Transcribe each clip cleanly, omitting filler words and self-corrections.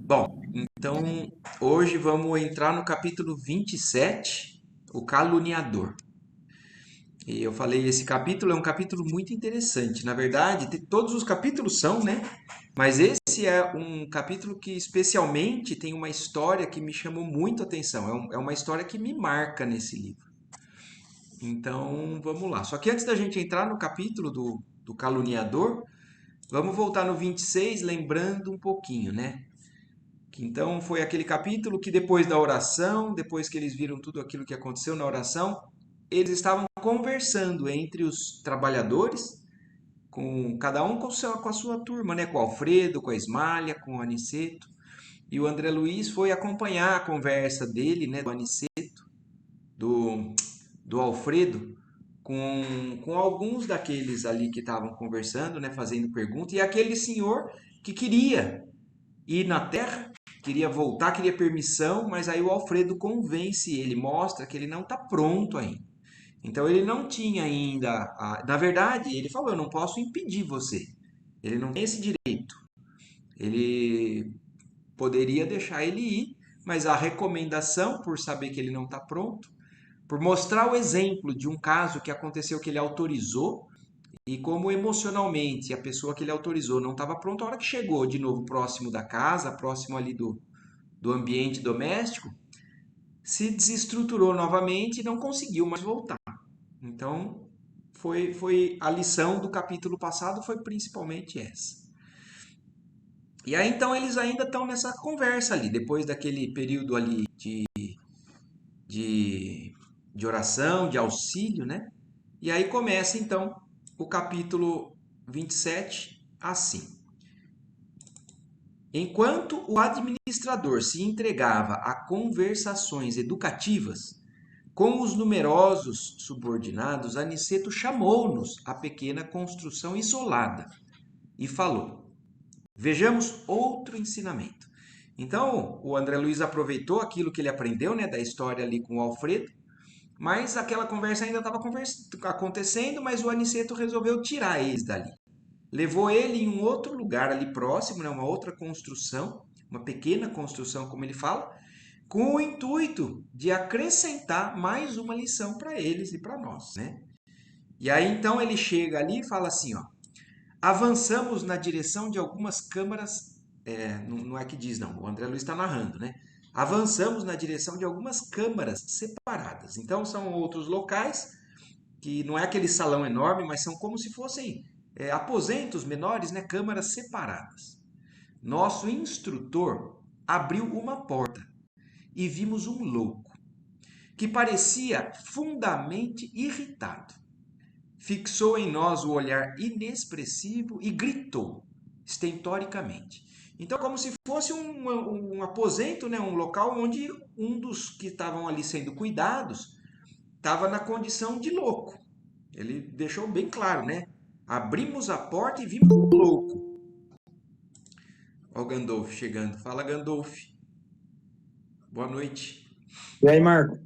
Bom, então hoje vamos entrar no capítulo 27, o caluniador. E eu falei, esse capítulo é um capítulo muito interessante. Na verdade, todos os capítulos são, né? Mas esse é um capítulo que especialmente tem uma história que me chamou muito a atenção. É uma história que me marca nesse livro. Então, vamos lá. Só que antes da gente entrar no capítulo do caluniador, vamos voltar no 26, lembrando um pouquinho, né? Que então foi aquele capítulo que depois da oração, depois que eles viram tudo aquilo que aconteceu na oração, eles estavam conversando entre os trabalhadores, com cada um com a sua turma, né? Com o Alfredo, com a Ismália, com o Aniceto. E o André Luiz foi acompanhar a conversa dele, né? Do Aniceto, do, do Alfredo, com alguns daqueles ali que estavam conversando, né? Fazendo pergunta. E aquele senhor que queria ir na terra, queria voltar, queria permissão, mas aí o Alfredo convence ele, mostra que ele não está pronto ainda. Então ele não tinha ainda, na verdade, ele falou: eu não posso impedir você. Ele não tem esse direito. Ele poderia deixar ele ir, mas a recomendação, por saber que ele não está pronto, por mostrar o exemplo de um caso que aconteceu que ele autorizou, e como emocionalmente a pessoa que ele autorizou não estava pronta, a hora que chegou de novo próximo da casa, próximo ali do ambiente doméstico, se desestruturou novamente e não conseguiu mais voltar. Então, foi a lição do capítulo passado foi principalmente essa. E aí então eles ainda estão nessa conversa ali, depois daquele período ali de, de oração, de auxílio, né? E aí começa então o capítulo 27 assim. Enquanto o administrador se entregava a conversações educativas com os numerosos subordinados, Aniceto chamou-nos à pequena construção isolada e falou: vejamos outro ensinamento. Então, o André Luiz aproveitou aquilo que ele aprendeu, né, da história ali com o Alfredo, mas aquela conversa ainda estava acontecendo, mas o Aniceto resolveu tirar eles dali. Levou ele em um outro lugar ali próximo, né, uma outra construção, uma pequena construção, como ele fala, com o intuito de acrescentar mais uma lição para eles e para nós, né? E aí então ele chega ali e fala assim, ó, avançamos na direção de algumas câmaras, não é que diz não, o André Luiz está narrando, né? Avançamos na direção de algumas câmaras separadas. Então são outros locais que não é aquele salão enorme, mas são como se fossem aposentos menores, né? Câmaras separadas. Nosso instrutor abriu uma porta e vimos um louco que parecia fundamente irritado. Fixou em nós o olhar inexpressivo e gritou estentoricamente. Então, como se fosse um aposento, né, um local onde um dos que estavam ali sendo cuidados estava na condição de louco. Ele deixou bem claro, né? Abrimos a porta e vimos um louco. Olha o Gandolf chegando. Fala, Gandolf. Boa noite. E aí, Marco?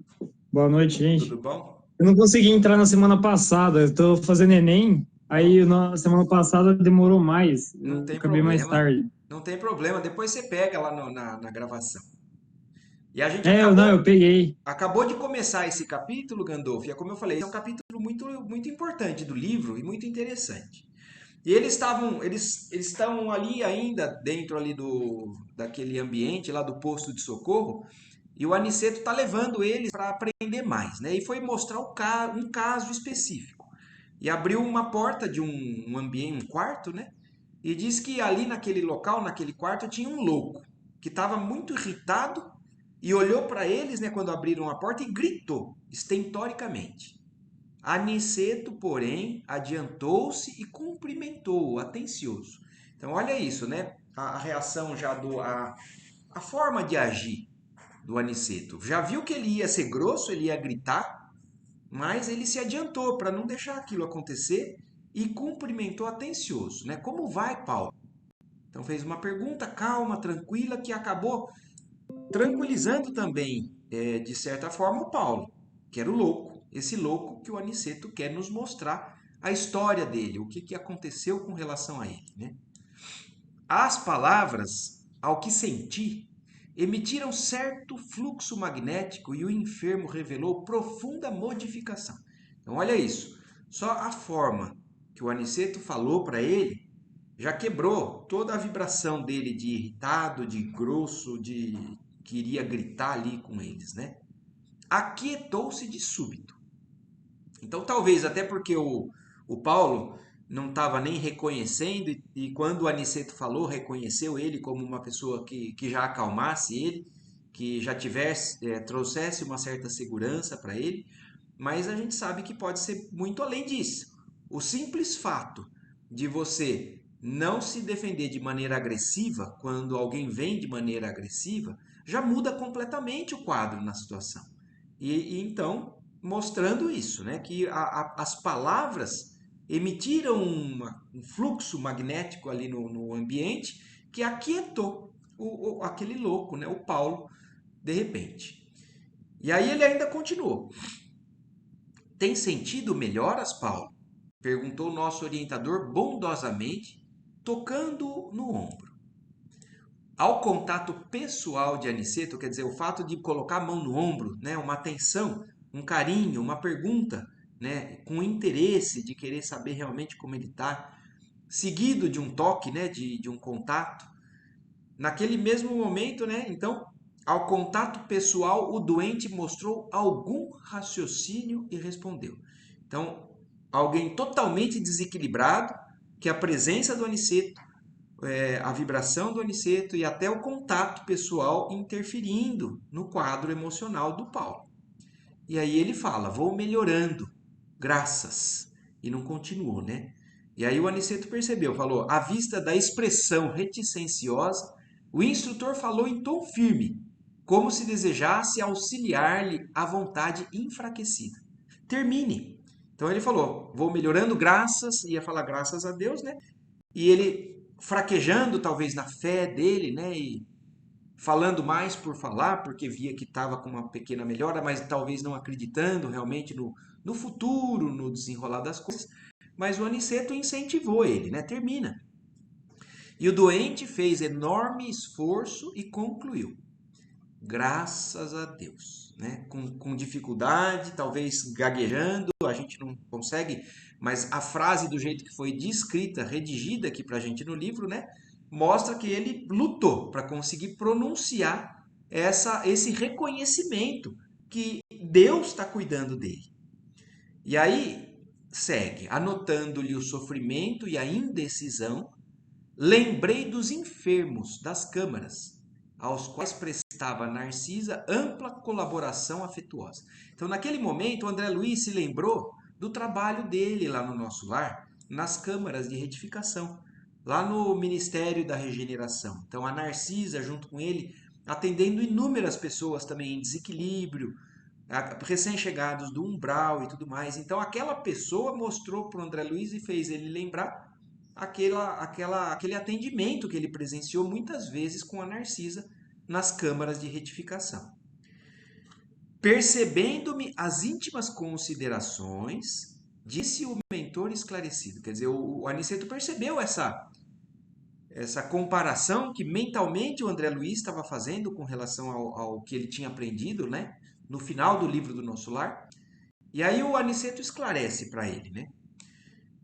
Boa noite, Tudo gente. bom? Eu não consegui entrar na semana passada, eu tô fazendo Enem, aí Não, na semana passada demorou mais, não eu tem acabei mais problema. tarde. Não tem problema. Depois você pega lá na gravação. E a gente Não, eu peguei. acabou de começar esse capítulo, Gandolf. É como eu falei, é um capítulo muito importante do livro e muito interessante. E eles estão ali ainda dentro ali daquele ambiente lá do posto de socorro. E o Aniceto está levando eles para aprender mais, né? E foi mostrar um caso específico. E abriu uma porta de um ambiente, um quarto, né? E diz que ali naquele local, naquele quarto, tinha um louco que estava muito irritado e olhou para eles, né, quando abriram a porta e gritou estentoricamente. Aniceto, porém, adiantou-se e cumprimentou-o, atencioso. Então, olha isso, né? A reação já a forma de agir do Aniceto. Já viu que ele ia ser grosso, ele ia gritar, mas ele se adiantou para não deixar aquilo acontecer e cumprimentou atencioso, né? Como vai, Paulo? Então fez uma pergunta calma, tranquila, que acabou tranquilizando também, de certa forma, o Paulo, que era o louco. Esse louco que o Aniceto quer nos mostrar a história dele, o que aconteceu com relação a ele, né? As palavras ao que senti, emitiram certo fluxo magnético e o enfermo revelou profunda modificação. Então, olha isso. Só a forma que o Aniceto falou para ele já quebrou toda a vibração dele de irritado, de grosso, de que iria gritar ali com eles, né? Aquietou-se de súbito. Então, talvez até porque o Paulo não estava nem reconhecendo, e quando o Aniceto falou, reconheceu ele como uma pessoa que já acalmasse ele, que já tivesse, trouxesse uma certa segurança para ele, mas a gente sabe que pode ser muito além disso. O simples fato de você não se defender de maneira agressiva, quando alguém vem de maneira agressiva, já muda completamente o quadro na situação. E então, mostrando isso, né, que as palavras emitiram um fluxo magnético ali no ambiente que aquietou aquele louco, né, o Paulo, de repente. E aí ele ainda continuou. Tem sentido melhoras, Paulo? Perguntou o nosso orientador bondosamente, tocando no ombro. Ao contato pessoal de Aniceto, quer dizer, o fato de colocar a mão no ombro, né, uma atenção, um carinho, uma pergunta, né, com interesse de querer saber realmente como ele está, seguido de um toque, né, de um contato. Naquele mesmo momento, né, então, ao contato pessoal, o doente mostrou algum raciocínio e respondeu. Então, alguém totalmente desequilibrado, que a presença do aniceto, a vibração do aniceto e até o contato pessoal interferindo no quadro emocional do Paulo. E aí ele fala, vou melhorando, graças. E não continuou, né? E aí o Aniceto percebeu, falou, à vista da expressão reticenciosa, o instrutor falou em tom firme, como se desejasse auxiliar-lhe a vontade enfraquecida. Termine. Então ele falou, vou melhorando graças, ia falar graças a Deus, né? E ele fraquejando talvez na fé dele, né? E falando mais por falar, porque via que estava com uma pequena melhora, mas talvez não acreditando realmente no futuro, no desenrolar das coisas. Mas o Aniceto incentivou ele, né? Termina. E o doente fez enorme esforço e concluiu. Graças a Deus, né? Com dificuldade, talvez gaguejando, a gente não consegue, mas a frase do jeito que foi descrita, redigida aqui para a gente no livro, né? Mostra que ele lutou para conseguir pronunciar esse reconhecimento que Deus está cuidando dele. E aí segue, anotando-lhe o sofrimento e a indecisão, lembrei dos enfermos das câmaras, aos quais prestava Narcisa ampla colaboração afetuosa. Então, naquele momento, o André Luiz se lembrou do trabalho dele lá no nosso lar, nas câmaras de retificação, lá no Ministério da Regeneração. Então, a Narcisa, junto com ele, atendendo inúmeras pessoas também em desequilíbrio, recém-chegados do umbral e tudo mais. Então, aquela pessoa mostrou para o André Luiz e fez ele lembrar aquele atendimento que ele presenciou muitas vezes com a Narcisa nas câmaras de retificação. Percebendo-me as íntimas considerações, disse o mentor esclarecido. Quer dizer, o Aniceto percebeu essa comparação que mentalmente o André Luiz estava fazendo com relação ao que ele tinha aprendido, né? No final do livro do Nosso Lar. E aí o Aniceto esclarece para ele, né?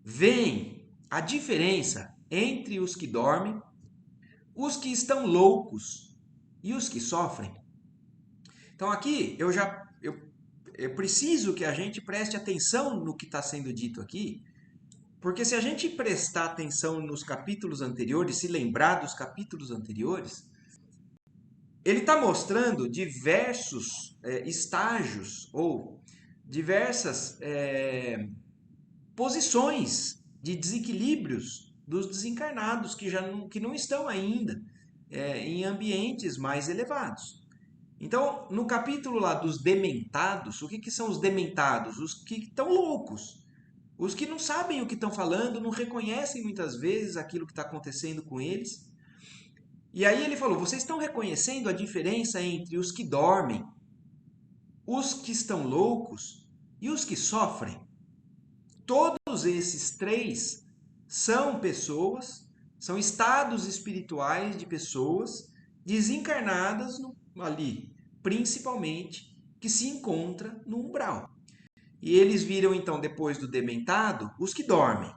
Vem a diferença entre os que dormem, os que estão loucos e os que sofrem. Então aqui eu preciso que a gente preste atenção no que está sendo dito aqui, porque se a gente prestar atenção nos capítulos anteriores, se lembrar dos capítulos anteriores, ele está mostrando diversos estágios ou diversas posições de desequilíbrios dos desencarnados que não estão ainda em ambientes mais elevados. Então, no capítulo lá dos dementados, o que são os dementados? Os que estão loucos, os que não sabem o que estão falando, não reconhecem muitas vezes aquilo que está acontecendo com eles. E aí ele falou: vocês estão reconhecendo a diferença entre os que dormem, os que estão loucos e os que sofrem? Todos esses três são pessoas, São estados espirituais de pessoas desencarnadas ali, principalmente, que se encontra no umbral. E eles viram, então, depois do dementado, os que dormem.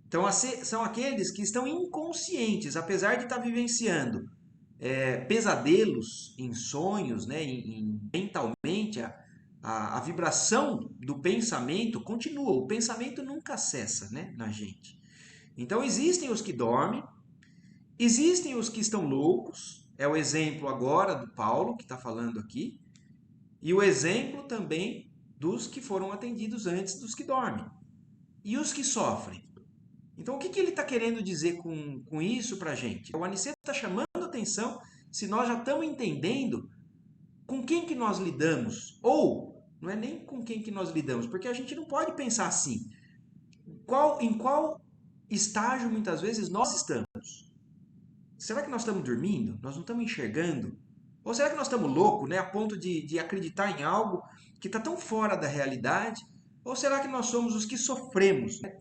Então, são aqueles que estão inconscientes, apesar de estar vivenciando pesadelos em sonhos, né, mentalmente, a vibração do pensamento continua. O pensamento nunca cessa, né, na gente. Então, existem os que dormem, existem os que estão loucos, é o exemplo agora do Paulo, que está falando aqui, e o exemplo também dos que foram atendidos antes dos que dormem. E os que sofrem? Então, o que ele está querendo dizer com isso para a gente? O Aniceto está chamando a atenção se nós já estamos entendendo com quem que nós lidamos. Ou, não é nem com quem que nós lidamos, porque a gente não pode pensar assim. Em qual estágio, muitas vezes, nós estamos? Será que nós estamos dormindo? Nós não estamos enxergando? Ou será que nós estamos loucos, né, a ponto de acreditar em algo que está tão fora da realidade? Ou será que nós somos os que sofremos, né?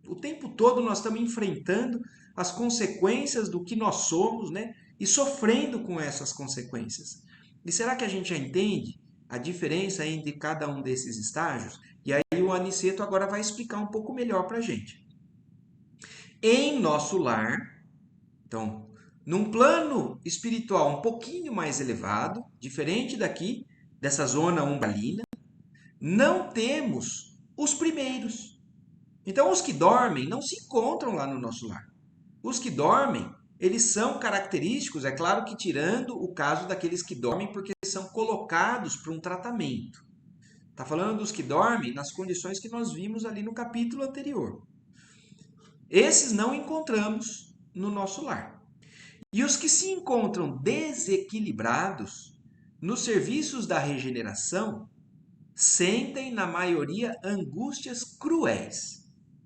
O tempo todo nós estamos enfrentando as consequências do que nós somos, né? E sofrendo com essas consequências. E será que a gente já entende a diferença entre cada um desses estágios? E aí o Aniceto agora vai explicar um pouco melhor para a gente. Em nosso lar, então, num plano espiritual um pouquinho mais elevado, diferente daqui, dessa zona umbralina, não temos os primeiros. Então, os que dormem não se encontram lá no nosso lar. Os que dormem, eles são característicos, é claro que tirando o caso daqueles que dormem porque são colocados para um tratamento. Está falando dos que dormem nas condições que nós vimos ali no capítulo anterior. Esses não encontramos no nosso lar. E os que se encontram desequilibrados nos serviços da regeneração sentem, na maioria, angústias cruéis.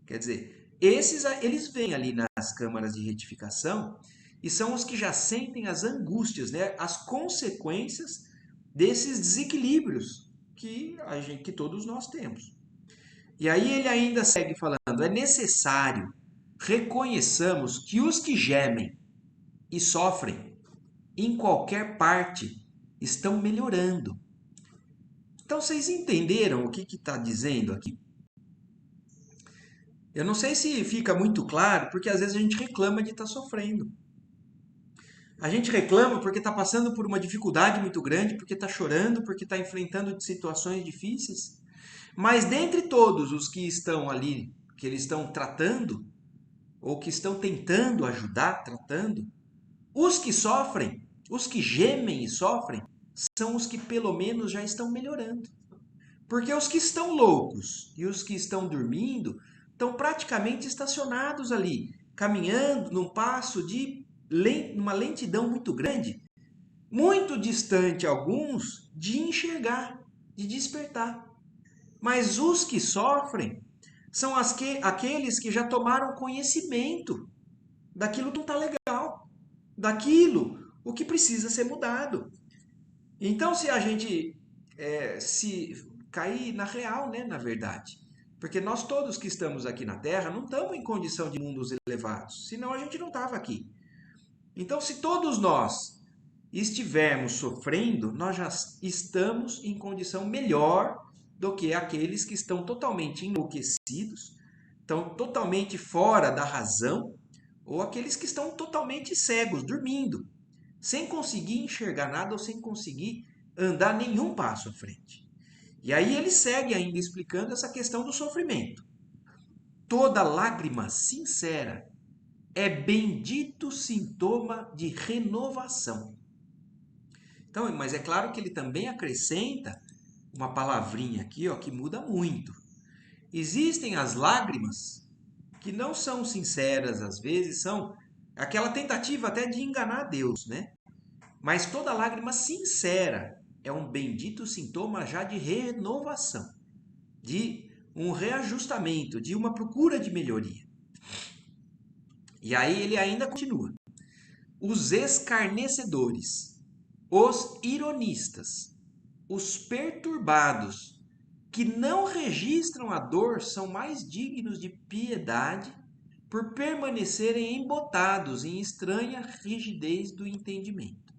Quer dizer, eles vêm ali nas câmaras de retificação e são os que já sentem as angústias, né? As consequências desses desequilíbrios que todos nós temos. E aí ele ainda segue falando: é necessário reconheçamos que os que gemem e sofrem em qualquer parte estão melhorando. Então vocês entenderam o que está dizendo aqui? Eu não sei se fica muito claro, porque às vezes a gente reclama de estar sofrendo. A gente reclama porque está passando por uma dificuldade muito grande, porque está chorando, porque está enfrentando situações difíceis. Mas dentre todos os que estão ali, que eles estão tratando, ou que estão tentando ajudar, tratando, os que sofrem, os que gemem e sofrem, são os que pelo menos já estão melhorando. Porque os que estão loucos e os que estão dormindo estão praticamente estacionados ali, caminhando num passo de uma lentidão muito grande, muito distante alguns de enxergar, de despertar. Mas os que sofrem são aqueles que já tomaram conhecimento daquilo que não está legal, daquilo o que precisa ser mudado. Então, se a gente se cair na real, né, na verdade, porque nós todos que estamos aqui na Terra não estamos em condição de mundos elevados, senão a gente não estava aqui. Então, se todos nós estivermos sofrendo, nós já estamos em condição melhor do que aqueles que estão totalmente enlouquecidos, estão totalmente fora da razão, ou aqueles que estão totalmente cegos, dormindo, sem conseguir enxergar nada ou sem conseguir andar nenhum passo à frente. E aí ele segue ainda explicando essa questão do sofrimento. Toda lágrima sincera é bendito sintoma de renovação. Então, mas é claro que ele também acrescenta uma palavrinha aqui, ó, que muda muito. Existem as lágrimas que não são sinceras, às vezes são aquela tentativa até de enganar Deus, né? Mas toda lágrima sincera é um bendito sintoma já de renovação, de um reajustamento, de uma procura de melhoria. E aí ele ainda continua. Os escarnecedores, os ironistas, os perturbados, que não registram a dor, são mais dignos de piedade por permanecerem embotados em estranha rigidez do entendimento.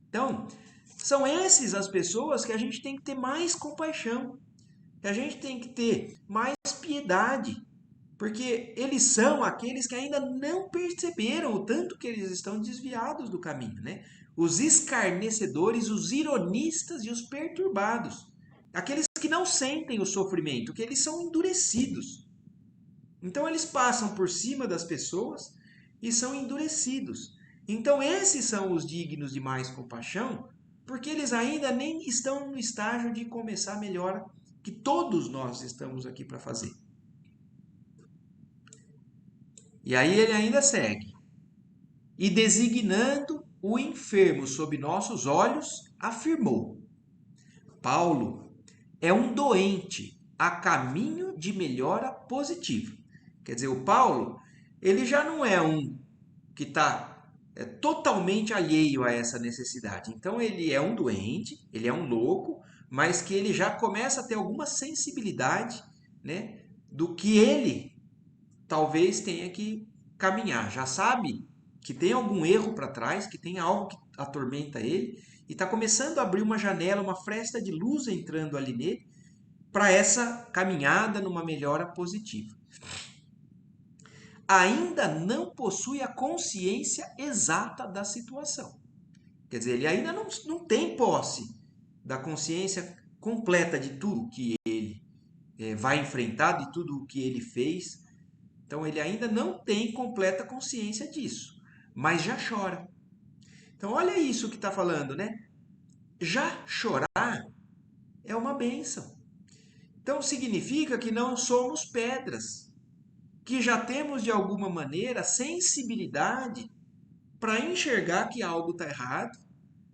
Então, são essas as pessoas que a gente tem que ter mais compaixão, que a gente tem que ter mais piedade, porque eles são aqueles que ainda não perceberam o tanto que eles estão desviados do caminho, né? Os escarnecedores, os ironistas e os perturbados. Aqueles que não sentem o sofrimento, que eles são endurecidos. Então eles passam por cima das pessoas e são endurecidos. Então esses são os dignos de mais compaixão, porque eles ainda nem estão no estágio de começar a melhora que todos nós estamos aqui para fazer. E aí ele ainda segue. E designando o enfermo sob nossos olhos, afirmou: Paulo é um doente a caminho de melhora positiva. Quer dizer, o Paulo, ele já não é um que está totalmente alheio a essa necessidade. Então ele é um doente, ele é um louco, mas que ele já começa a ter alguma sensibilidade, né, do que ele talvez tenha que caminhar. Já sabe que tem algum erro para trás, que tem algo que atormenta ele, e está começando a abrir uma janela, uma fresta de luz entrando ali nele, para essa caminhada numa melhora positiva. Ainda não possui a consciência exata da situação. Quer dizer, ele ainda não tem posse da consciência completa de tudo que ele vai enfrentar, de tudo o que ele fez. Então ele ainda não tem completa consciência disso, mas já chora. Então olha isso que está falando, né? Já chorar é uma bênção. Então significa que não somos pedras, que já temos de alguma maneira sensibilidade para enxergar que algo está errado,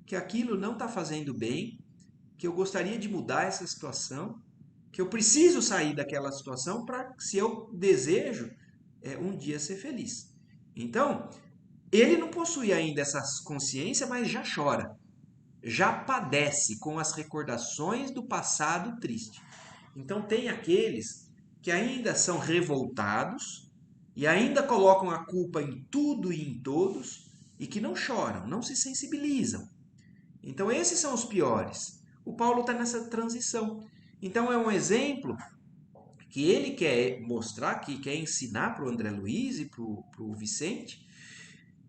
que aquilo não está fazendo bem, que eu gostaria de mudar essa situação, que eu preciso sair daquela situação para, se eu desejo, um dia ser feliz. Então, ele não possui ainda essa consciência, mas já chora, já padece com as recordações do passado triste. Então, tem aqueles que ainda são revoltados e ainda colocam a culpa em tudo e em todos e que não choram, não se sensibilizam. Então, esses são os piores. O Paulo está nessa transição. Então, é um exemplo que ele quer mostrar, que quer ensinar para o André Luiz e para o Vicente,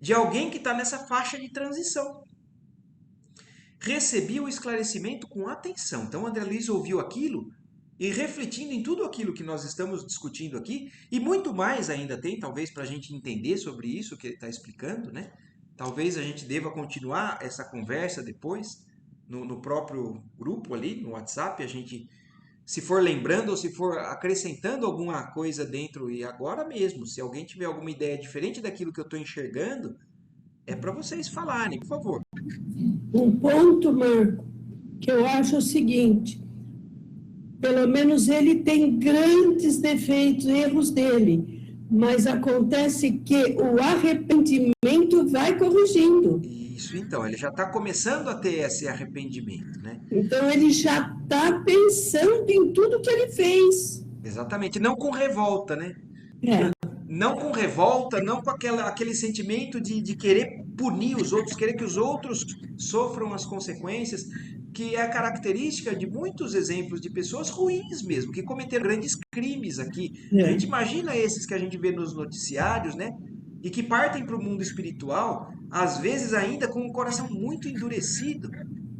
de alguém que está nessa faixa de transição. Recebi o esclarecimento com atenção. Então, o André Luiz ouviu aquilo e refletindo em tudo aquilo que nós estamos discutindo aqui, e muito mais ainda tem, talvez, para a gente entender sobre isso que ele está explicando, né? Talvez a gente deva continuar essa conversa depois, no próprio grupo ali, no WhatsApp, a gente, se for lembrando ou se for acrescentando alguma coisa dentro, e agora mesmo, se alguém tiver alguma ideia diferente daquilo que eu estou enxergando, é para vocês falarem, por favor. Um ponto, Marco, que eu acho o seguinte: pelo menos ele tem grandes defeitos, erros dele, mas acontece que o arrependimento vai corrigindo. Isso, então, ele já está começando a ter esse arrependimento, né? Então ele já está pensando em tudo que ele fez. Exatamente, não com revolta, né? É, Não com revolta, não com aquele sentimento de querer punir os outros, querer que os outros sofram as consequências, que é a característica de muitos exemplos de pessoas ruins mesmo, que cometeram grandes crimes aqui. A é. gente imagina esses que a gente vê nos noticiários, né? E que partem para o mundo espiritual, às vezes ainda com o coração muito endurecido.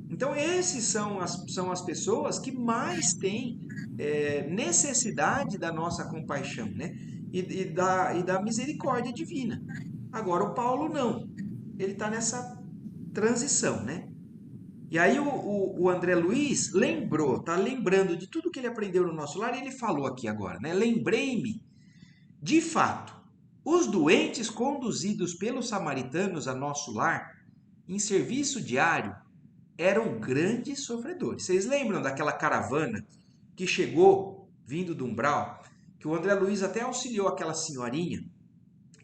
Então, esses são as pessoas que mais têm necessidade da nossa compaixão, né? E da misericórdia divina. Agora, o Paulo não. Ele está nessa transição, né? E aí o André Luiz lembrou, tá lembrando de tudo que ele aprendeu no nosso lar, e ele falou aqui agora, né? Lembrei-me, de fato, os doentes conduzidos pelos samaritanos a nosso lar, em serviço diário, eram grandes sofredores. Vocês lembram daquela caravana que chegou vindo do umbral, que o André Luiz até auxiliou aquela senhorinha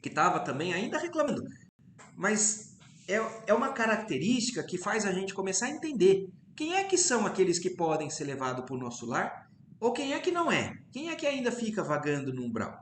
que estava também ainda reclamando. Mas é uma característica que faz a gente começar a entender quem é que são aqueles que podem ser levados para o nosso lar ou quem é que não é. Quem é que ainda fica vagando no umbral?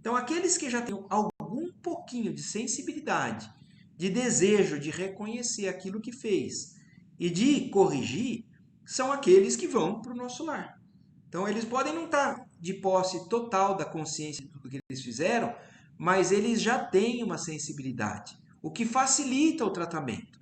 Então, aqueles que já têm algum pouquinho de sensibilidade, de desejo de reconhecer aquilo que fez e de corrigir, são aqueles que vão para o nosso lar. Então, eles podem não estar de posse total da consciência de tudo que eles fizeram, mas eles já têm uma sensibilidade, o que facilita o tratamento.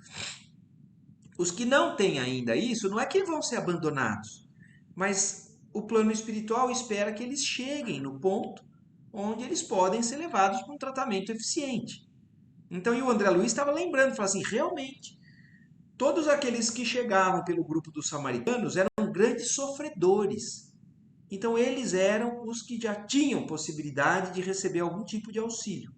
Os que não têm ainda isso, não é que vão ser abandonados, mas o plano espiritual espera que eles cheguem no ponto onde eles podem ser levados para um tratamento eficiente. Então, e o André Luiz estava lembrando, falou assim, realmente, todos aqueles que chegavam pelo grupo dos samaritanos eram grandes sofredores. Então, eles eram os que já tinham possibilidade de receber algum tipo de auxílio.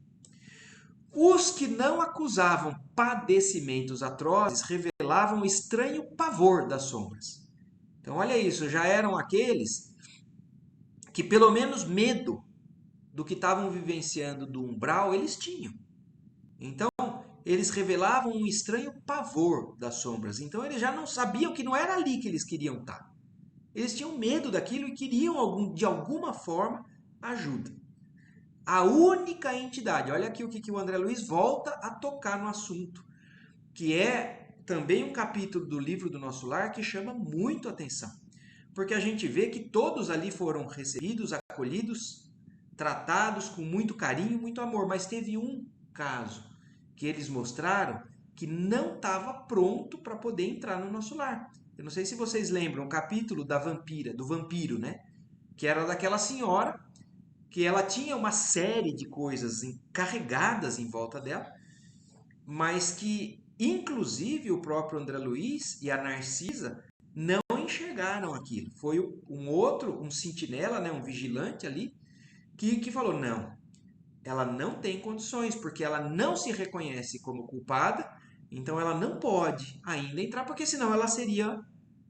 Os que não acusavam padecimentos atrozes revelavam estranho pavor das sombras. Então, olha isso, já eram aqueles que pelo menos medo do que estavam vivenciando do umbral eles tinham. Então, eles revelavam um estranho pavor das sombras. Então, eles já não sabiam que não era ali que eles queriam estar. Eles tinham medo daquilo e queriam, de alguma forma, ajuda. A única entidade, olha aqui o que o André Luiz volta a tocar no assunto, que é também um capítulo do livro do Nosso Lar que chama muito atenção. Porque a gente vê que todos ali foram recebidos, acolhidos, tratados com muito carinho, muito amor. Mas teve um caso que eles mostraram que não estava pronto para poder entrar no nosso lar. Eu não sei se vocês lembram o capítulo da vampira, do vampiro, né? Que era daquela senhora que ela tinha uma série de coisas carregadas em volta dela, mas que, inclusive, o próprio André Luiz e a Narcisa não enxergaram aquilo. Foi um outro, um sentinela, né, um vigilante ali, que falou, não, ela não tem condições, porque ela não se reconhece como culpada, então ela não pode ainda entrar, porque senão ela seria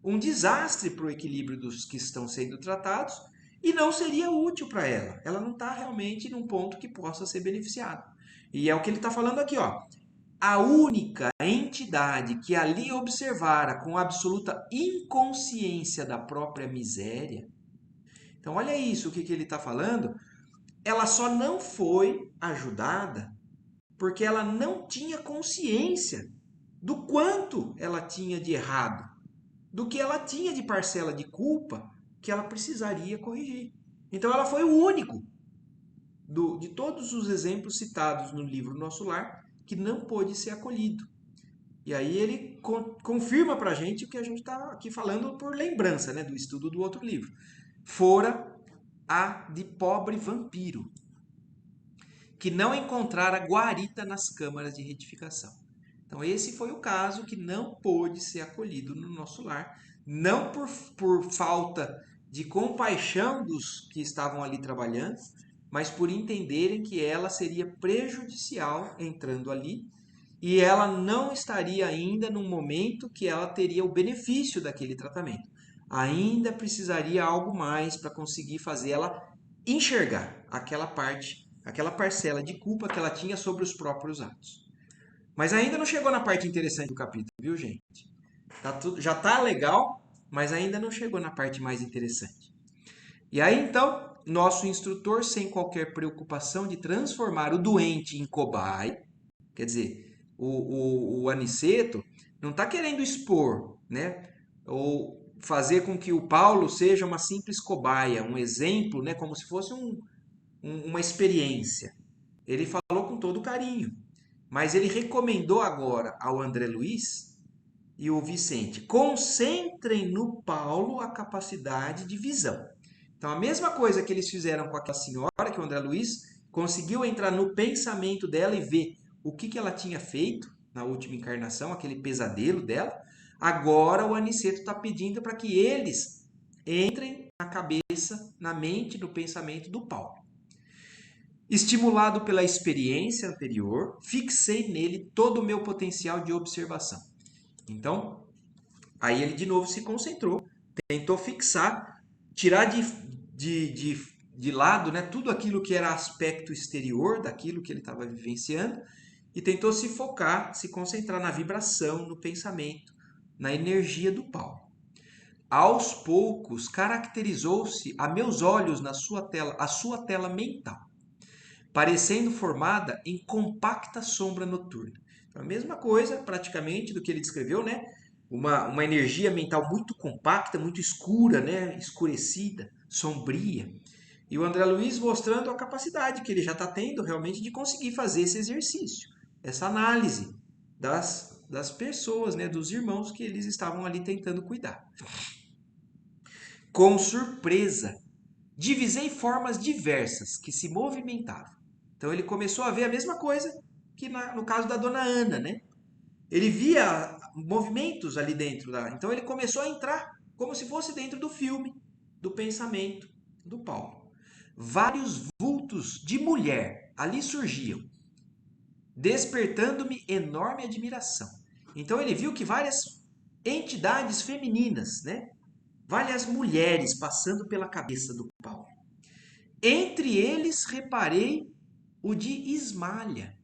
um desastre para o equilíbrio dos que estão sendo tratados e não seria útil para ela. Ela não está realmente num ponto que possa ser beneficiado. E é o que ele está falando aqui, ó. A única entidade que ali observara com absoluta inconsciência da própria miséria. Então, olha isso, o que ele está falando. Ela só não foi ajudada porque ela não tinha consciência do quanto ela tinha de errado, do que ela tinha de parcela de culpa que ela precisaria corrigir. Então, ela foi o único de todos os exemplos citados no livro Nosso Lar que não pôde ser acolhido. E aí ele confirma para a gente o que a gente está aqui falando por lembrança, né, do estudo do outro livro. Fora a de pobre vampiro, que não encontrara guarita nas câmaras de retificação. Então esse foi o caso que não pôde ser acolhido no nosso lar, não por falta de compaixão dos que estavam ali trabalhando, mas por entenderem que ela seria prejudicial entrando ali e ela não estaria ainda num momento que ela teria o benefício daquele tratamento. Ainda precisaria algo mais para conseguir fazer ela enxergar aquela parte, aquela parcela de culpa que ela tinha sobre os próprios atos. Mas ainda não chegou na parte interessante do capítulo, viu, gente? Já tá legal, mas ainda não chegou na parte mais interessante. E aí, então, nosso instrutor, sem qualquer preocupação de transformar o doente em cobaia, quer dizer, o Aniceto não está querendo expor, né? Ou fazer com que o Paulo seja uma simples cobaia, um exemplo, né? Como se fosse uma experiência. Ele falou com todo carinho, mas ele recomendou agora ao André Luiz e o Vicente, concentrem no Paulo a capacidade de visão. Então, a mesma coisa que eles fizeram com aquela senhora, que o André Luiz conseguiu entrar no pensamento dela e ver o que ela tinha feito na última encarnação, aquele pesadelo dela. Agora o Aniceto está pedindo para que eles entrem na cabeça, na mente, no pensamento do Paulo. Estimulado pela experiência anterior, fixei nele todo o meu potencial de observação. Então, aí ele de novo se concentrou, tentou fixar, tirar de lado, né, tudo aquilo que era aspecto exterior daquilo que ele estava vivenciando e tentou se focar, se concentrar na vibração, no pensamento, na energia do Paulo. Aos poucos, caracterizou-se a meus olhos a sua tela mental. parecendo formada em compacta sombra noturna. Então, a mesma coisa, praticamente, do que ele descreveu, né? Uma energia mental muito compacta, muito escura, né? Escurecida, sombria. E o André Luiz mostrando a capacidade que ele já está tendo realmente de conseguir fazer esse exercício, essa análise das pessoas, né? Dos irmãos que eles estavam ali tentando cuidar. Com surpresa, divisei formas diversas que se movimentavam. Então ele começou a ver a mesma coisa que no caso da dona Ana, né? Ele via movimentos ali dentro da. Então ele começou a entrar como se fosse dentro do filme, do pensamento do Paulo. Vários vultos de mulher ali surgiam, despertando-me enorme admiração. Então ele viu que várias entidades femininas, né? Várias mulheres passando pela cabeça do Paulo. Entre eles reparei o de Ismalha,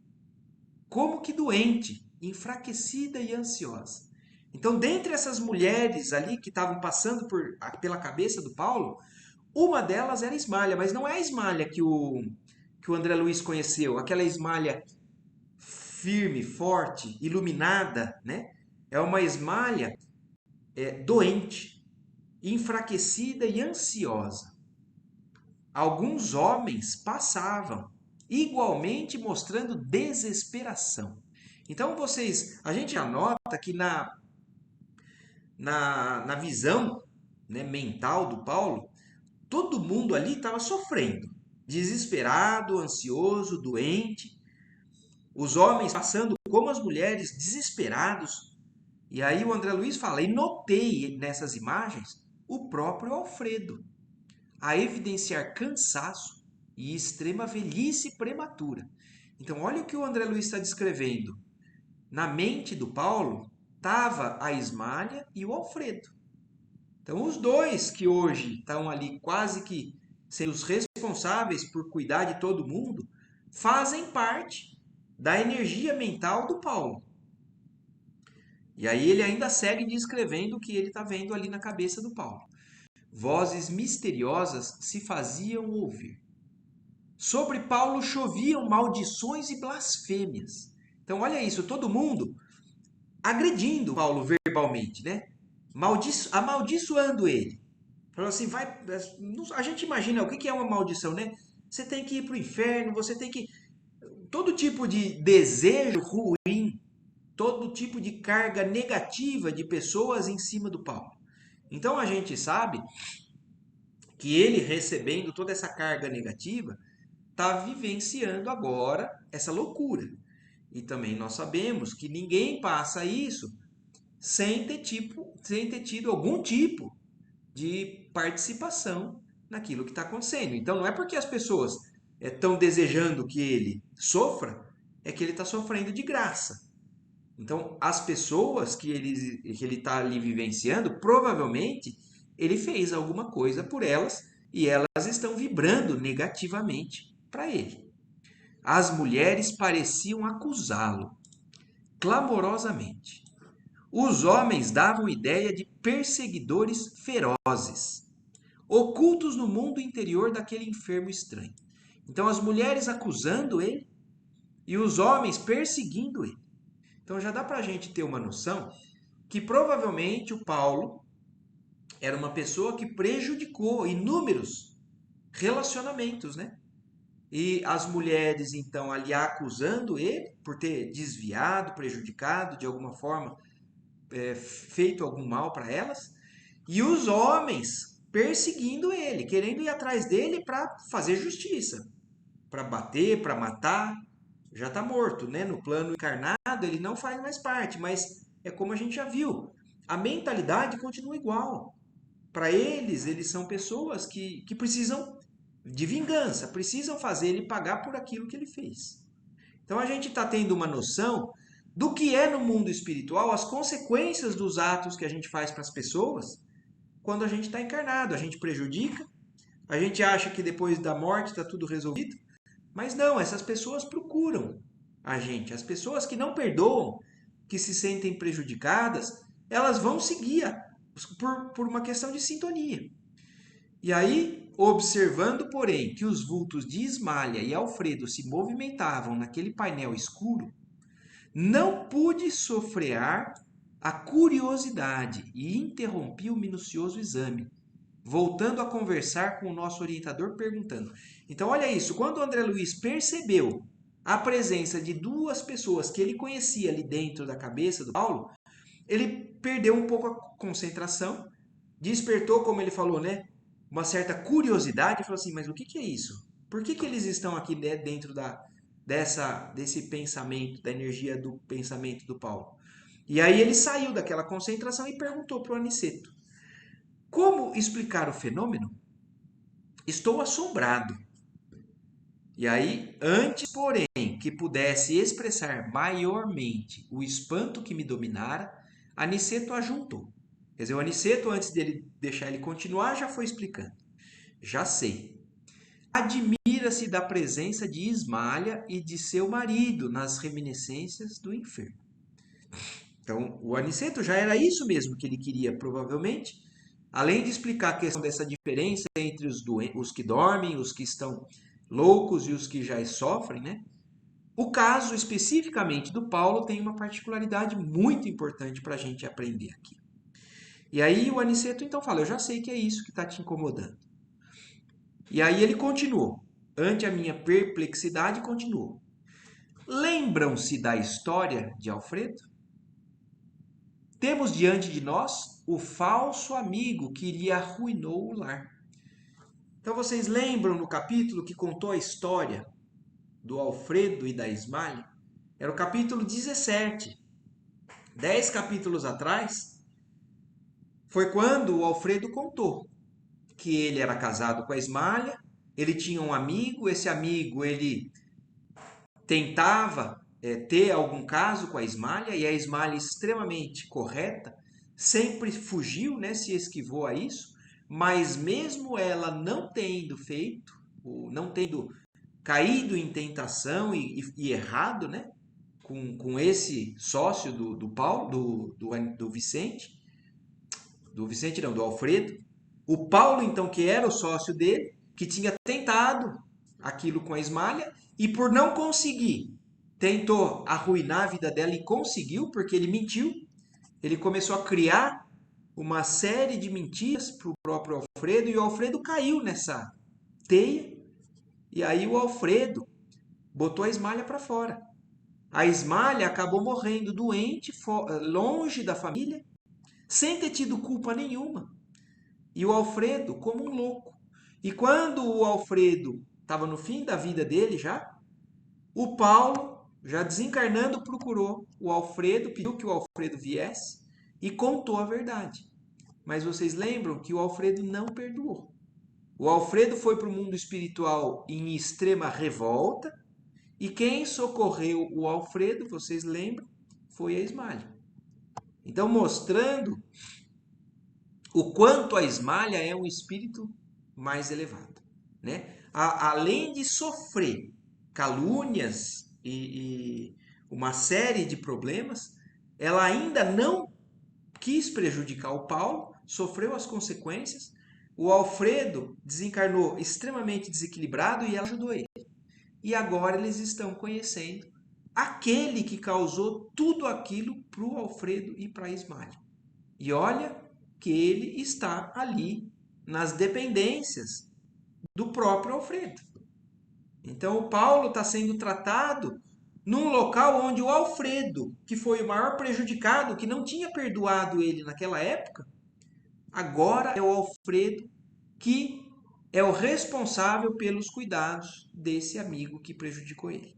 como que doente, enfraquecida e ansiosa. Então, dentre essas mulheres ali que estavam passando pela cabeça do Paulo, uma delas era Ismalha, mas não é a Ismalha que o André Luiz conheceu, aquela Ismalha firme, forte, iluminada, né? É uma Ismalha doente, enfraquecida e ansiosa. Alguns homens passavam, igualmente mostrando desesperação. Então a gente anota que na visão, né, mental do Paulo, todo mundo ali estava sofrendo, desesperado, ansioso, doente. Os homens passando como as mulheres, desesperados. E aí o André Luiz fala, e notei nessas imagens o próprio Alfredo, a evidenciar cansaço e extrema velhice prematura. Então, olha o que o André Luiz está descrevendo. Na mente do Paulo estava a Ismália e o Alfredo. Então, os dois que hoje estão ali quase que sendo os responsáveis por cuidar de todo mundo, fazem parte da energia mental do Paulo. E aí ele ainda segue descrevendo o que ele está vendo ali na cabeça do Paulo. Vozes misteriosas se faziam ouvir. Sobre Paulo choviam maldições e blasfêmias. Então, olha isso, todo mundo agredindo Paulo verbalmente, né? Amaldiçoando ele. Falou assim, vai. A gente imagina o que é uma maldição, né? Você tem que ir para o inferno, você tem que. Todo tipo de desejo ruim, todo tipo de carga negativa de pessoas em cima do Paulo. Então a gente sabe que ele, recebendo toda essa carga negativa, está vivenciando agora essa loucura. E também nós sabemos que ninguém passa isso sem ter tido algum tipo de participação naquilo que está acontecendo. Então não é porque as pessoas estão desejando que ele sofra, é que ele está sofrendo de graça. Então as pessoas que ele está ali vivenciando, provavelmente ele fez alguma coisa por elas e elas estão vibrando negativamente para ele. As mulheres pareciam acusá-lo clamorosamente. Os homens davam ideia de perseguidores ferozes, ocultos no mundo interior daquele enfermo estranho. Então, as mulheres acusando ele e os homens perseguindo ele. Então, já dá para a gente ter uma noção que provavelmente o Paulo era uma pessoa que prejudicou inúmeros relacionamentos, né? E as mulheres, então, ali acusando ele por ter desviado, prejudicado, de alguma forma, feito algum mal para elas. E os homens perseguindo ele, querendo ir atrás dele para fazer justiça, para bater, para matar. Já está morto, né? No plano encarnado, ele não faz mais parte, mas é como a gente já viu. A mentalidade continua igual. Para eles são pessoas que precisam de vingança, precisam fazer ele pagar por aquilo que ele fez. Então a gente está tendo uma noção do que é no mundo espiritual as consequências dos atos que a gente faz para as pessoas quando a gente está encarnado. A gente prejudica, a gente acha que depois da morte está tudo resolvido, mas não, essas pessoas procuram a gente. As pessoas que não perdoam, que se sentem prejudicadas, elas vão seguir por uma questão de sintonia. E aí observando, porém, que os vultos de Ismália e Alfredo se movimentavam naquele painel escuro, não pude sofrear a curiosidade e interrompi o minucioso exame, voltando a conversar com o nosso orientador, perguntando. Então, olha isso, quando o André Luiz percebeu a presença de duas pessoas que ele conhecia ali dentro da cabeça do Paulo, ele perdeu um pouco a concentração, despertou, como ele falou, né, uma certa curiosidade, e falou assim, mas o que é isso? Por que eles estão aqui dentro desse pensamento, da energia do pensamento do Paulo? E aí ele saiu daquela concentração e perguntou para o Aniceto, como explicar o fenômeno? Estou assombrado. E aí, antes, porém, que pudesse expressar maiormente o espanto que me dominara, Aniceto ajuntou. Quer dizer, o Aniceto, antes dele deixar ele continuar, já foi explicando. Já sei. Admira-se da presença de Ismália e de seu marido nas reminiscências do enfermo. Então, o Aniceto já era isso mesmo que ele queria, provavelmente. Além de explicar a questão dessa diferença entre os que dormem, os que estão loucos e os que já sofrem, né? O caso especificamente do Paulo tem uma particularidade muito importante para a gente aprender aqui. E aí o Aniceto então fala, eu já sei que é isso que está te incomodando. E aí ele continuou, ante a minha perplexidade, continuou. Lembram-se da história de Alfredo? Temos diante de nós o falso amigo que lhe arruinou o lar. Então vocês lembram no capítulo que contou a história do Alfredo e da Ismália? Era o capítulo 17. 10 capítulos atrás, foi quando o Alfredo contou que ele era casado com a Ismália, ele tinha um amigo, esse amigo ele tentava ter algum caso com a Ismália, e a Ismália, extremamente correta, sempre fugiu, né, se esquivou a isso, mas mesmo ela não tendo feito, não tendo caído em tentação e errado, né, com esse sócio do Paulo, do Vicente, não, do Alfredo. O Paulo, então, que era o sócio dele, que tinha tentado aquilo com a Ismália, e por não conseguir, tentou arruinar a vida dela e conseguiu, porque ele mentiu. Ele começou a criar uma série de mentiras para o próprio Alfredo, e o Alfredo caiu nessa teia, e aí o Alfredo botou a Ismália para fora. A Ismália acabou morrendo doente, longe da família, sem ter tido culpa nenhuma. E o Alfredo como um louco. E quando o Alfredo estava no fim da vida dele já, o Paulo, já desencarnando, procurou o Alfredo, pediu que o Alfredo viesse e contou a verdade. Mas vocês lembram que o Alfredo não perdoou. O Alfredo foi para o mundo espiritual em extrema revolta, e quem socorreu o Alfredo, vocês lembram, foi a Ismália. Então, mostrando o quanto a Ismália é um espírito mais elevado, né? Além de sofrer calúnias e uma série de problemas, ela ainda não quis prejudicar o Paulo, sofreu as consequências. O Alfredo desencarnou extremamente desequilibrado e ela ajudou ele. E agora eles estão conhecendo aquele que causou tudo aquilo para o Alfredo e para a Ismália. E olha que ele está ali nas dependências do próprio Alfredo. Então o Paulo está sendo tratado num local onde o Alfredo, que foi o maior prejudicado, que não tinha perdoado ele naquela época, agora é o Alfredo que é o responsável pelos cuidados desse amigo que prejudicou ele.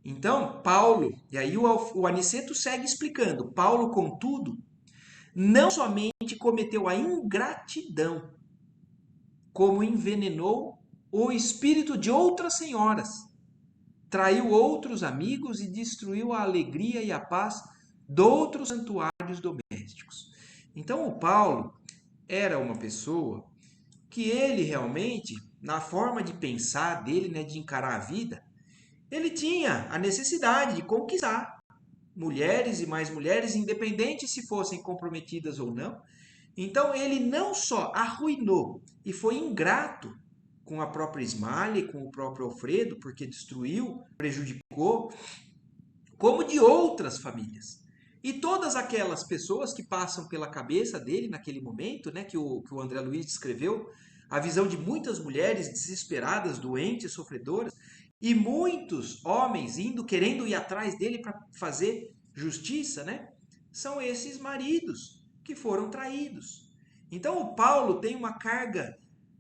Então, Paulo, e aí o Aniceto segue explicando, Paulo, contudo, não somente cometeu a ingratidão, como envenenou o espírito de outras senhoras, traiu outros amigos e destruiu a alegria e a paz de outros santuários domésticos. Então, o Paulo era uma pessoa que ele realmente, na forma de pensar dele, né, de encarar a vida, ele tinha a necessidade de conquistar mulheres e mais mulheres, independente se fossem comprometidas ou não. Então ele não só arruinou e foi ingrato com a própria Ismália e com o próprio Alfredo, porque destruiu, prejudicou, como de outras famílias. E todas aquelas pessoas que passam pela cabeça dele naquele momento, né, que o André Luiz descreveu, a visão de muitas mulheres desesperadas, doentes, sofredoras, e muitos homens indo, querendo ir atrás dele para fazer justiça, né? São esses maridos que foram traídos. Então o Paulo tem uma carga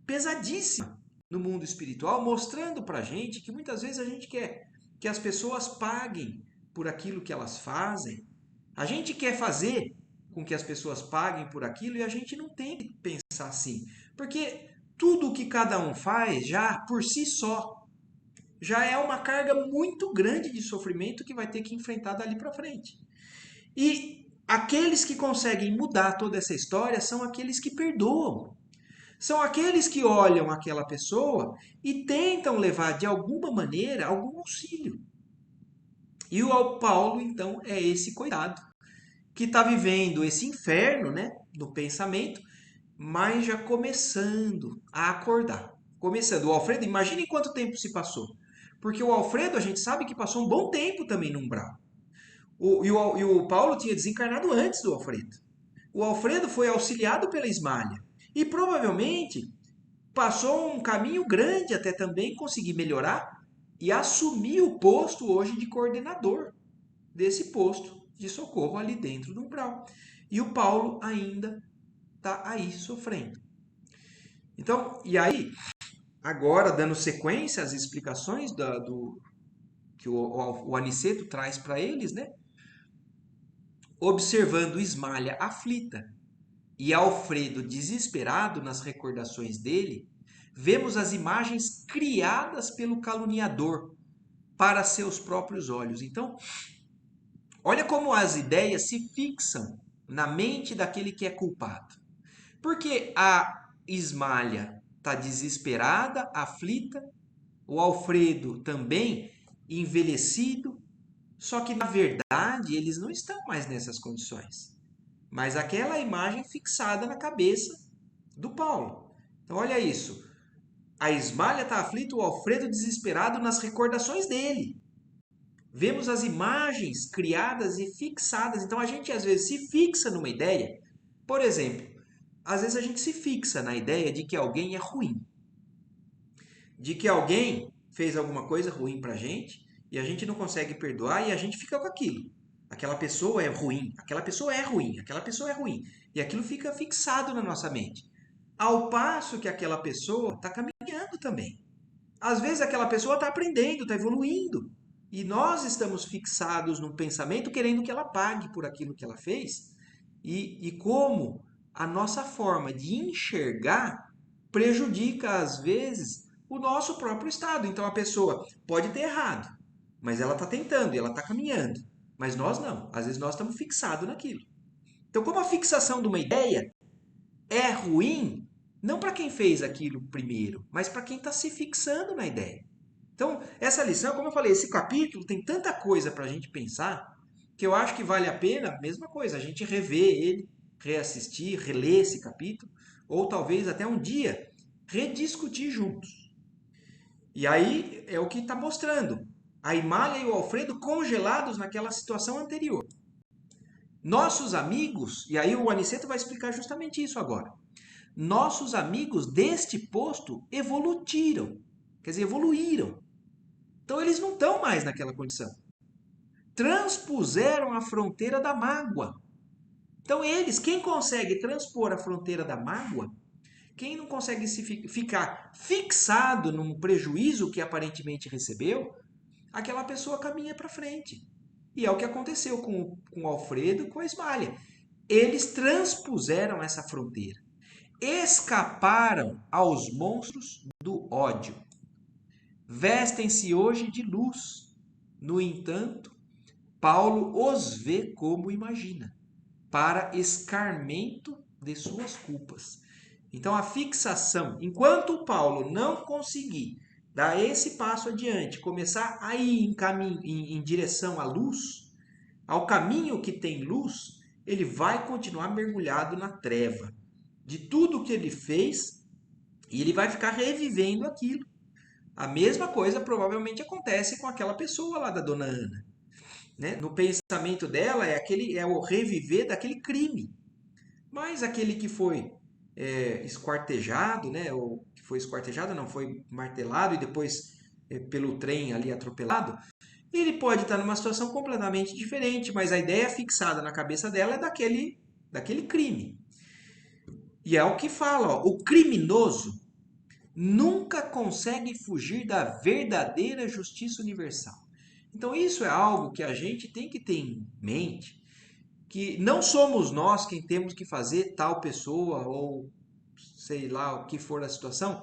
pesadíssima no mundo espiritual, mostrando para a gente que muitas vezes a gente quer que as pessoas paguem por aquilo que elas fazem. A gente quer fazer com que as pessoas paguem por aquilo e a gente não tem que pensar assim. Porque tudo o que cada um faz já por si só já é uma carga muito grande de sofrimento que vai ter que enfrentar dali para frente. E aqueles que conseguem mudar toda essa história são aqueles que perdoam. São aqueles que olham aquela pessoa e tentam levar de alguma maneira algum auxílio. E o Paulo, então, é esse coitado que está vivendo esse inferno, né, no pensamento, mas já começando a acordar. Começando. O Alfredo, imagine quanto tempo se passou. Porque o Alfredo, a gente sabe que passou um bom tempo também no umbral. E o Paulo tinha desencarnado antes do Alfredo. O Alfredo foi auxiliado pela Ismália. E provavelmente passou um caminho grande até também conseguir melhorar e assumir o posto hoje de coordenador desse posto de socorro ali dentro do umbral. E o Paulo ainda está aí sofrendo. Então, e aí, agora dando sequência às explicações que o Aniceto traz para eles, né? Observando Ismália aflita e Alfredo desesperado nas recordações dele, vemos as imagens criadas pelo caluniador para seus próprios olhos. Então, olha como as ideias se fixam na mente daquele que é culpado. Porque a Ismália está desesperada, aflita, o Alfredo também envelhecido, só que na verdade eles não estão mais nessas condições. Mas aquela imagem fixada na cabeça do Paulo. Então olha isso. A Ismália está aflita, o Alfredo desesperado nas recordações dele. Vemos as imagens criadas e fixadas. Então a gente às vezes se fixa numa ideia. Por exemplo, às vezes a gente se fixa na ideia de que alguém é ruim. De que alguém fez alguma coisa ruim pra gente e a gente não consegue perdoar e a gente fica com aquilo. Aquela pessoa é ruim, aquela pessoa é ruim, aquela pessoa é ruim. E aquilo fica fixado na nossa mente. Ao passo que aquela pessoa está caminhando também. Às vezes aquela pessoa está aprendendo, está evoluindo. E nós estamos fixados num pensamento querendo que ela pague por aquilo que ela fez. E como a nossa forma de enxergar prejudica, às vezes, o nosso próprio estado. Então a pessoa pode ter errado, mas ela está tentando e ela está caminhando. Mas nós não. Às vezes nós estamos fixados naquilo. Então, como a fixação de uma ideia é ruim, não para quem fez aquilo primeiro, mas para quem está se fixando na ideia. Então, essa lição, como eu falei, esse capítulo tem tanta coisa para a gente pensar que eu acho que vale a pena, mesma coisa, a gente rever ele, reassistir, reler esse capítulo, ou talvez até um dia rediscutir juntos. E aí é o que está mostrando. A Imália e o Alfredo congelados naquela situação anterior. Nossos amigos, e aí o Aniceto vai explicar justamente isso agora. Nossos amigos deste posto evoluíram, quer dizer, evoluíram. Então eles não estão mais naquela condição. Transpuseram a fronteira da mágoa. Então eles, quem consegue transpor a fronteira da mágoa, quem não consegue ficar fixado num prejuízo que aparentemente recebeu, aquela pessoa caminha para frente. E é o que aconteceu com o Alfredo e com a Ismália. Eles transpuseram essa fronteira. Escaparam aos monstros do ódio. Vestem-se hoje de luz. No entanto, Paulo os vê como imagina, para escarmento de suas culpas. Então a fixação, enquanto Paulo não conseguir dar esse passo adiante, começar a ir em direção à luz, ao caminho que tem luz, ele vai continuar mergulhado na treva. de tudo que ele fez e ele vai ficar revivendo aquilo. A mesma coisa provavelmente acontece com aquela pessoa lá da dona Ana, né? No pensamento dela é o reviver daquele crime. Mas aquele que foi esquartejado, né? Ou que foi esquartejado, não, foi martelado e depois pelo trem ali atropelado, ele pode estar numa situação completamente diferente, mas a ideia fixada na cabeça dela é daquele crime. E é o que fala, ó, o criminoso nunca consegue fugir da verdadeira justiça universal. Então isso é algo que a gente tem que ter em mente, que não somos nós quem temos que fazer tal pessoa ou sei lá o que for a situação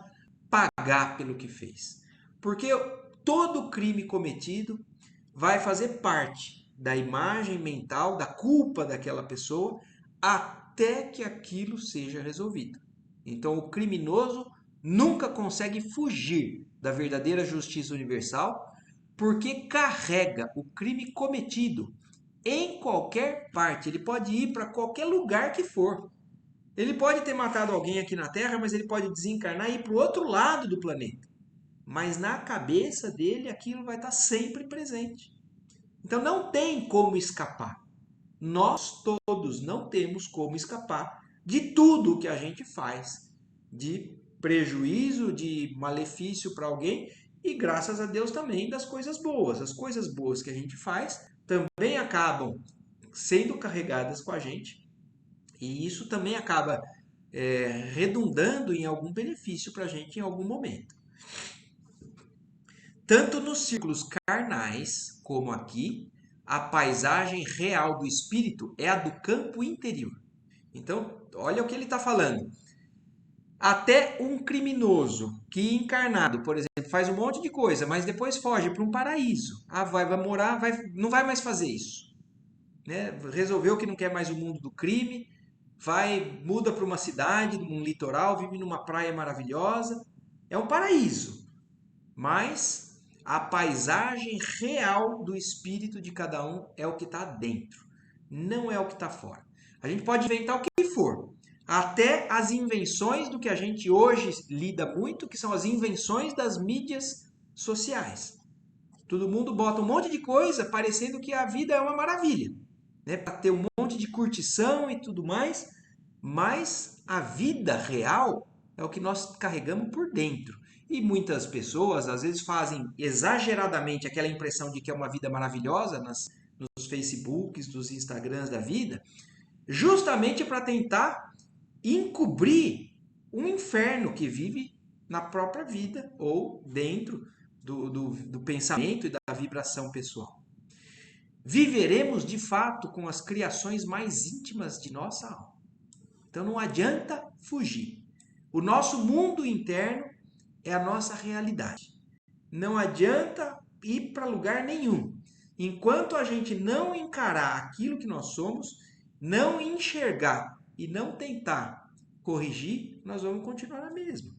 pagar pelo que fez. Porque todo crime cometido vai fazer parte da imagem mental, da culpa daquela pessoa, até que aquilo seja resolvido. Então, o criminoso nunca consegue fugir da verdadeira justiça universal, porque carrega o crime cometido em qualquer parte. Ele pode ir para qualquer lugar que for. Ele pode ter matado alguém aqui na Terra, mas ele pode desencarnar e ir para o outro lado do planeta. Mas na cabeça dele aquilo vai estar sempre presente. Então não tem como escapar. Nós todos não temos como escapar de tudo o que a gente faz, de prejuízo, de malefício para alguém e graças a Deus também das coisas boas. As coisas boas que a gente faz também acabam sendo carregadas com a gente e isso também acaba redundando em algum benefício para a gente em algum momento. Tanto nos círculos carnais como aqui, a paisagem real do espírito é a do campo interior. Então, olha o que ele está falando. Até um criminoso que encarnado, por exemplo, faz um monte de coisa, mas depois foge para um paraíso. Vai morar, não vai mais fazer isso. Né? Resolveu que não quer mais o mundo do crime, muda para uma cidade, um litoral, vive numa praia maravilhosa. É um paraíso. Mas a paisagem real do espírito de cada um é o que está dentro, não é o que está fora. A gente pode inventar o que for, até as invenções do que a gente hoje lida muito, que são as invenções das mídias sociais. Todo mundo bota um monte de coisa parecendo que a vida é uma maravilha, né? Para ter um monte de curtição e tudo mais, mas a vida real é o que nós carregamos por dentro. E muitas pessoas, às vezes, fazem exageradamente aquela impressão de que é uma vida maravilhosa nos Facebooks, nos Instagrams da vida, justamente para tentar encobrir um inferno que vive na própria vida ou dentro do pensamento e da vibração pessoal. Viveremos de fato com as criações mais íntimas de nossa alma. Então não adianta fugir. O nosso mundo interno é a nossa realidade. Não adianta ir para lugar nenhum. Enquanto a gente não encarar aquilo que nós somos, não enxergar e não tentar corrigir, nós vamos continuar na mesma.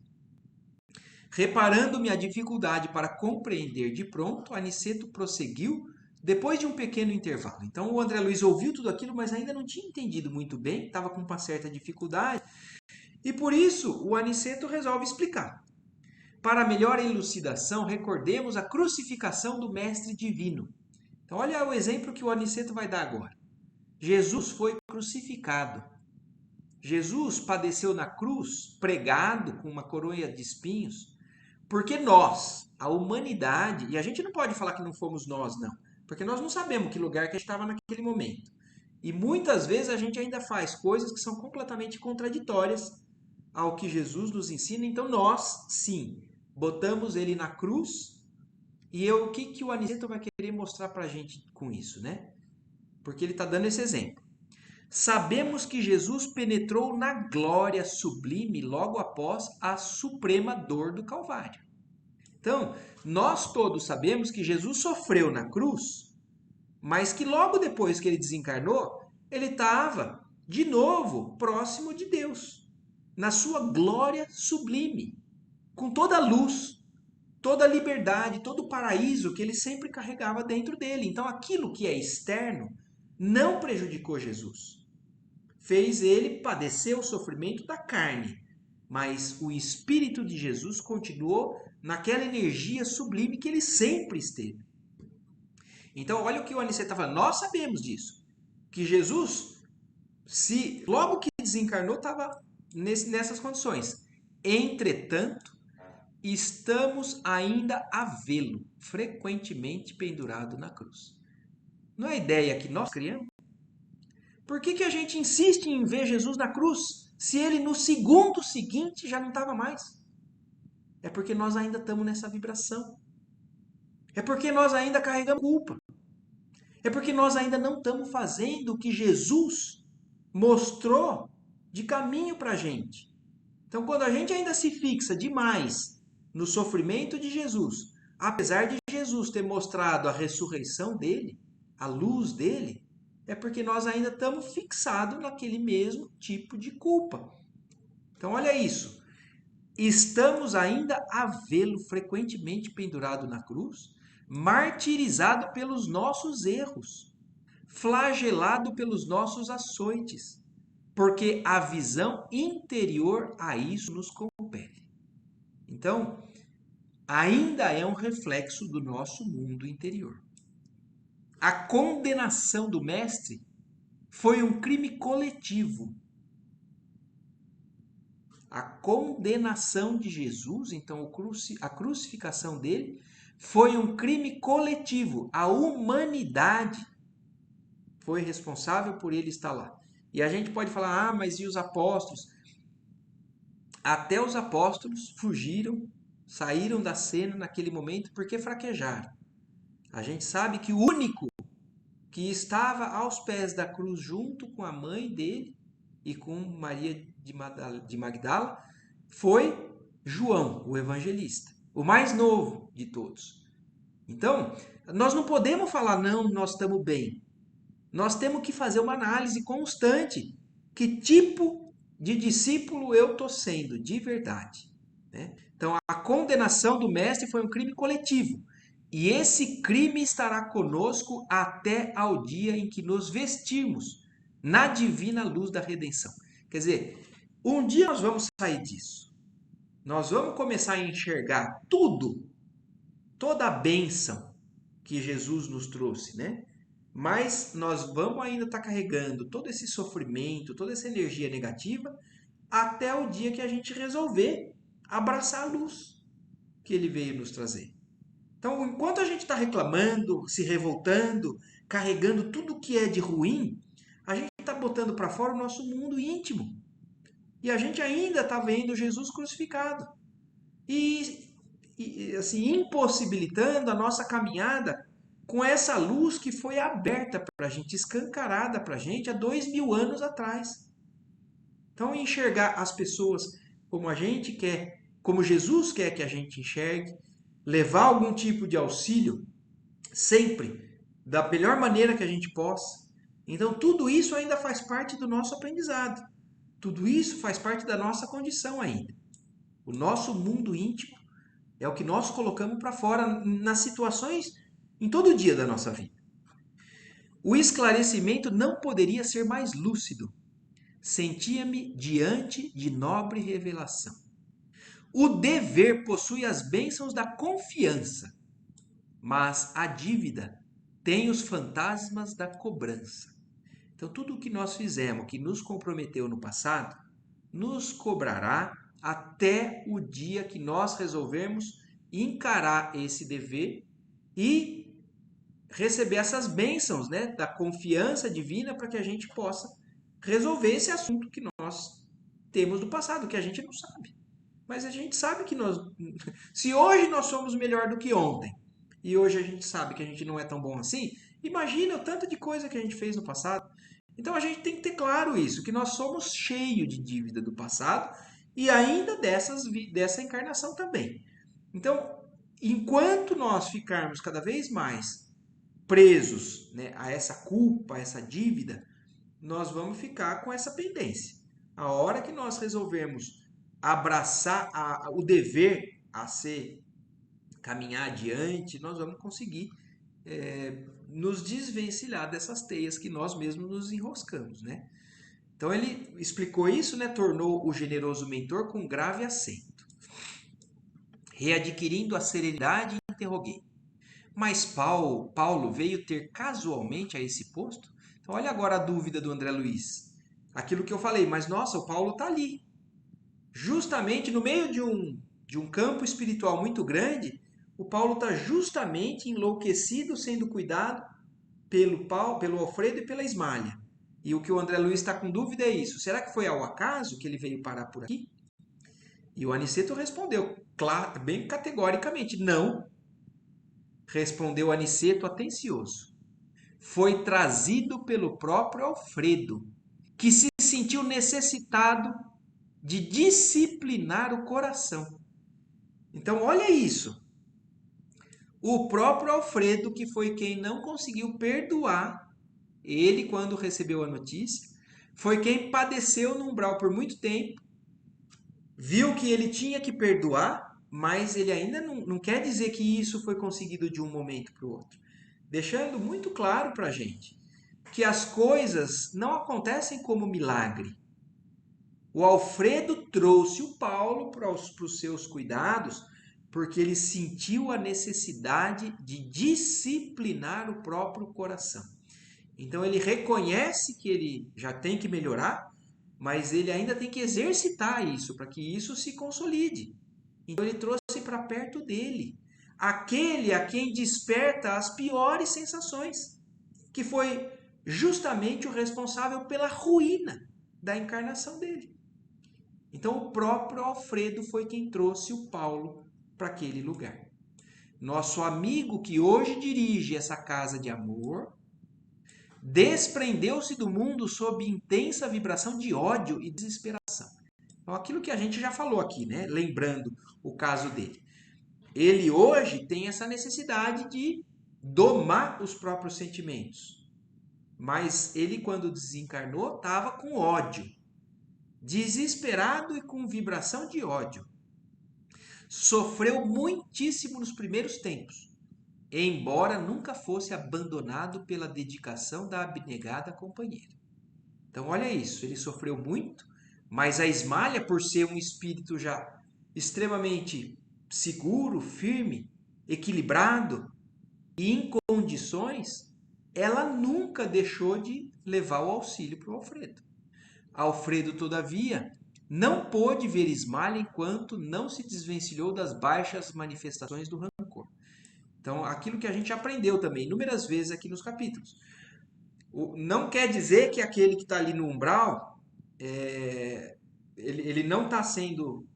Reparando-me a dificuldade para compreender de pronto, Aniceto prosseguiu depois de um pequeno intervalo. Então o André Luiz ouviu tudo aquilo, mas ainda não tinha entendido muito bem, estava com uma certa dificuldade. E por isso o Aniceto resolve explicar. Para melhor elucidação, recordemos a crucificação do Mestre Divino. Então, olha o exemplo que o Aniceto vai dar agora. Jesus foi crucificado. Jesus padeceu na cruz, pregado com uma coroa de espinhos, porque nós, a humanidade, e a gente não pode falar que não fomos nós, não, porque nós não sabemos que lugar que a gente estava naquele momento. E muitas vezes a gente ainda faz coisas que são completamente contraditórias ao que Jesus nos ensina. Então nós, sim, botamos ele na cruz. E o que o Aniceto vai querer mostrar para a gente com isso, né? Porque ele está dando esse exemplo. Sabemos que Jesus penetrou na glória sublime logo após a suprema dor do Calvário. Então, nós todos sabemos que Jesus sofreu na cruz, mas que logo depois que ele desencarnou, ele estava de novo próximo de Deus, na sua glória sublime, com toda a luz, toda a liberdade, todo o paraíso que ele sempre carregava dentro dele. Então, aquilo que é externo não prejudicou Jesus. fez ele padecer o sofrimento da carne, mas o Espírito de Jesus continuou naquela energia sublime que ele sempre esteve. Então, olha o que o Aniceto está falando. Nós sabemos disso, que Jesus, se logo que desencarnou, estava nessas condições. Entretanto, estamos ainda a vê-lo frequentemente pendurado na cruz. Não é a ideia que nós criamos? Por que a gente insiste em ver Jesus na cruz, se ele no segundo seguinte já não estava mais? É porque nós ainda estamos nessa vibração. É porque nós ainda carregamos culpa. É porque nós ainda não estamos fazendo o que Jesus mostrou de caminho para a gente. Então, quando a gente ainda se fixa demais no sofrimento de Jesus, apesar de Jesus ter mostrado a ressurreição dele, a luz dele, é porque nós ainda estamos fixados naquele mesmo tipo de culpa. Então, olha isso. Estamos ainda a vê-lo frequentemente pendurado na cruz, martirizado pelos nossos erros, flagelado pelos nossos açoites, porque a visão interior a isso nos compele. Então, ainda é um reflexo do nosso mundo interior. A condenação do Mestre foi um crime coletivo. A condenação de Jesus, então a crucificação dele, foi um crime coletivo. A humanidade foi responsável por ele estar lá. E a gente pode falar, mas e os apóstolos? Até os apóstolos fugiram, saíram da cena naquele momento porque fraquejaram. A gente sabe que o único que estava aos pés da cruz junto com a mãe dele e com Maria de Magdala foi João, o evangelista, o mais novo de todos. Então, nós não podemos falar, não, nós estamos bem. Nós temos que fazer uma análise constante. Que tipo de discípulo eu estou sendo de verdade? Né? Então, a condenação do Mestre foi um crime coletivo. E esse crime estará conosco até ao dia em que nos vestirmos na divina luz da redenção. Quer dizer, um dia nós vamos sair disso. Nós vamos começar a enxergar tudo, toda a bênção que Jesus nos trouxe, né? Mas nós vamos ainda estar carregando todo esse sofrimento, toda essa energia negativa, até o dia que a gente resolver abraçar a luz que ele veio nos trazer. Então, enquanto a gente está reclamando, se revoltando, carregando tudo que é de ruim, a gente está botando para fora o nosso mundo íntimo. E a gente ainda está vendo Jesus crucificado. E assim, impossibilitando a nossa caminhada com essa luz que foi aberta para a gente, escancarada para a gente há 2000 anos atrás. Então, enxergar as pessoas como a gente quer, como Jesus quer que a gente enxergue, levar algum tipo de auxílio, sempre da melhor maneira que a gente possa. Então, tudo isso ainda faz parte do nosso aprendizado. Tudo isso faz parte da nossa condição ainda. O nosso mundo íntimo é o que nós colocamos para fora nas situações em todo dia da nossa vida. O esclarecimento não poderia ser mais lúcido. Sentia-me diante de nobre revelação. O dever possui as bênçãos da confiança, mas a dívida tem os fantasmas da cobrança. Então, tudo o que nós fizemos, que nos comprometeu no passado, nos cobrará até o dia que nós resolvermos encarar esse dever e receber essas bênçãos, né, da confiança divina para que a gente possa resolver esse assunto que nós temos do passado, que a gente não sabe. Mas a gente sabe que nós, se hoje nós somos melhor do que ontem, e hoje a gente sabe que a gente não é tão bom assim, imagina o tanto de coisa que a gente fez no passado. Então a gente tem que ter claro isso, que nós somos cheios de dívida do passado e ainda dessa encarnação também. Então, enquanto nós ficarmos cada vez mais presos, né, a essa culpa, a essa dívida, nós vamos ficar com essa pendência. A hora que nós resolvermos abraçar o dever a ser caminhar adiante, nós vamos conseguir nos desvencilhar dessas teias que nós mesmos nos enroscamos, né? Então ele explicou isso, né? Tornou o generoso mentor com grave acento. Readquirindo a serenidade, interroguei. Mas Paulo veio ter casualmente a esse posto? Então olha agora a dúvida do André Luiz. Aquilo que eu falei, mas nossa, o Paulo está ali. Justamente no meio de um campo espiritual muito grande, o Paulo está justamente enlouquecido, sendo cuidado pelo Alfredo e pela Ismália. E o que o André Luiz está com dúvida é isso. Será que foi ao acaso que ele veio parar por aqui? E o Aniceto respondeu bem categoricamente, não. Respondeu Aniceto atencioso. Foi trazido pelo próprio Alfredo, que se sentiu necessitado de disciplinar o coração. Então, olha isso. O próprio Alfredo, que foi quem não conseguiu perdoar ele quando recebeu a notícia, foi quem padeceu no umbral por muito tempo, viu que ele tinha que perdoar, mas ele ainda não quer dizer que isso foi conseguido de um momento para o outro. Deixando muito claro para a gente que as coisas não acontecem como milagre. O Alfredo trouxe o Paulo para os seus cuidados porque ele sentiu a necessidade de disciplinar o próprio coração. Então ele reconhece que ele já tem que melhorar, mas ele ainda tem que exercitar isso para que isso se consolide. Então ele trouxe para perto dele aquele a quem desperta as piores sensações, que foi justamente o responsável pela ruína da encarnação dele. Então o próprio Alfredo foi quem trouxe o Paulo para aquele lugar. Nosso amigo que hoje dirige essa casa de amor desprendeu-se do mundo sob intensa vibração de ódio e desesperação. Então, aquilo que a gente já falou aqui, né? Lembrando o caso dele. Ele hoje tem essa necessidade de domar os próprios sentimentos. Mas ele, quando desencarnou, estava com ódio. Desesperado e com vibração de ódio. Sofreu muitíssimo nos primeiros tempos, embora nunca fosse abandonado pela dedicação da abnegada companheira. Então, olha isso, ele sofreu muito, mas a Ismália, por ser um espírito já extremamente seguro, firme, equilibrado e em condições, ela nunca deixou de levar o auxílio para o Alfredo. Alfredo, todavia, não pôde ver Ismália enquanto não se desvencilhou das baixas manifestações do rancor. Então, aquilo que a gente aprendeu também inúmeras vezes aqui nos capítulos. Não quer dizer que aquele que está ali no umbral, ele não está sendo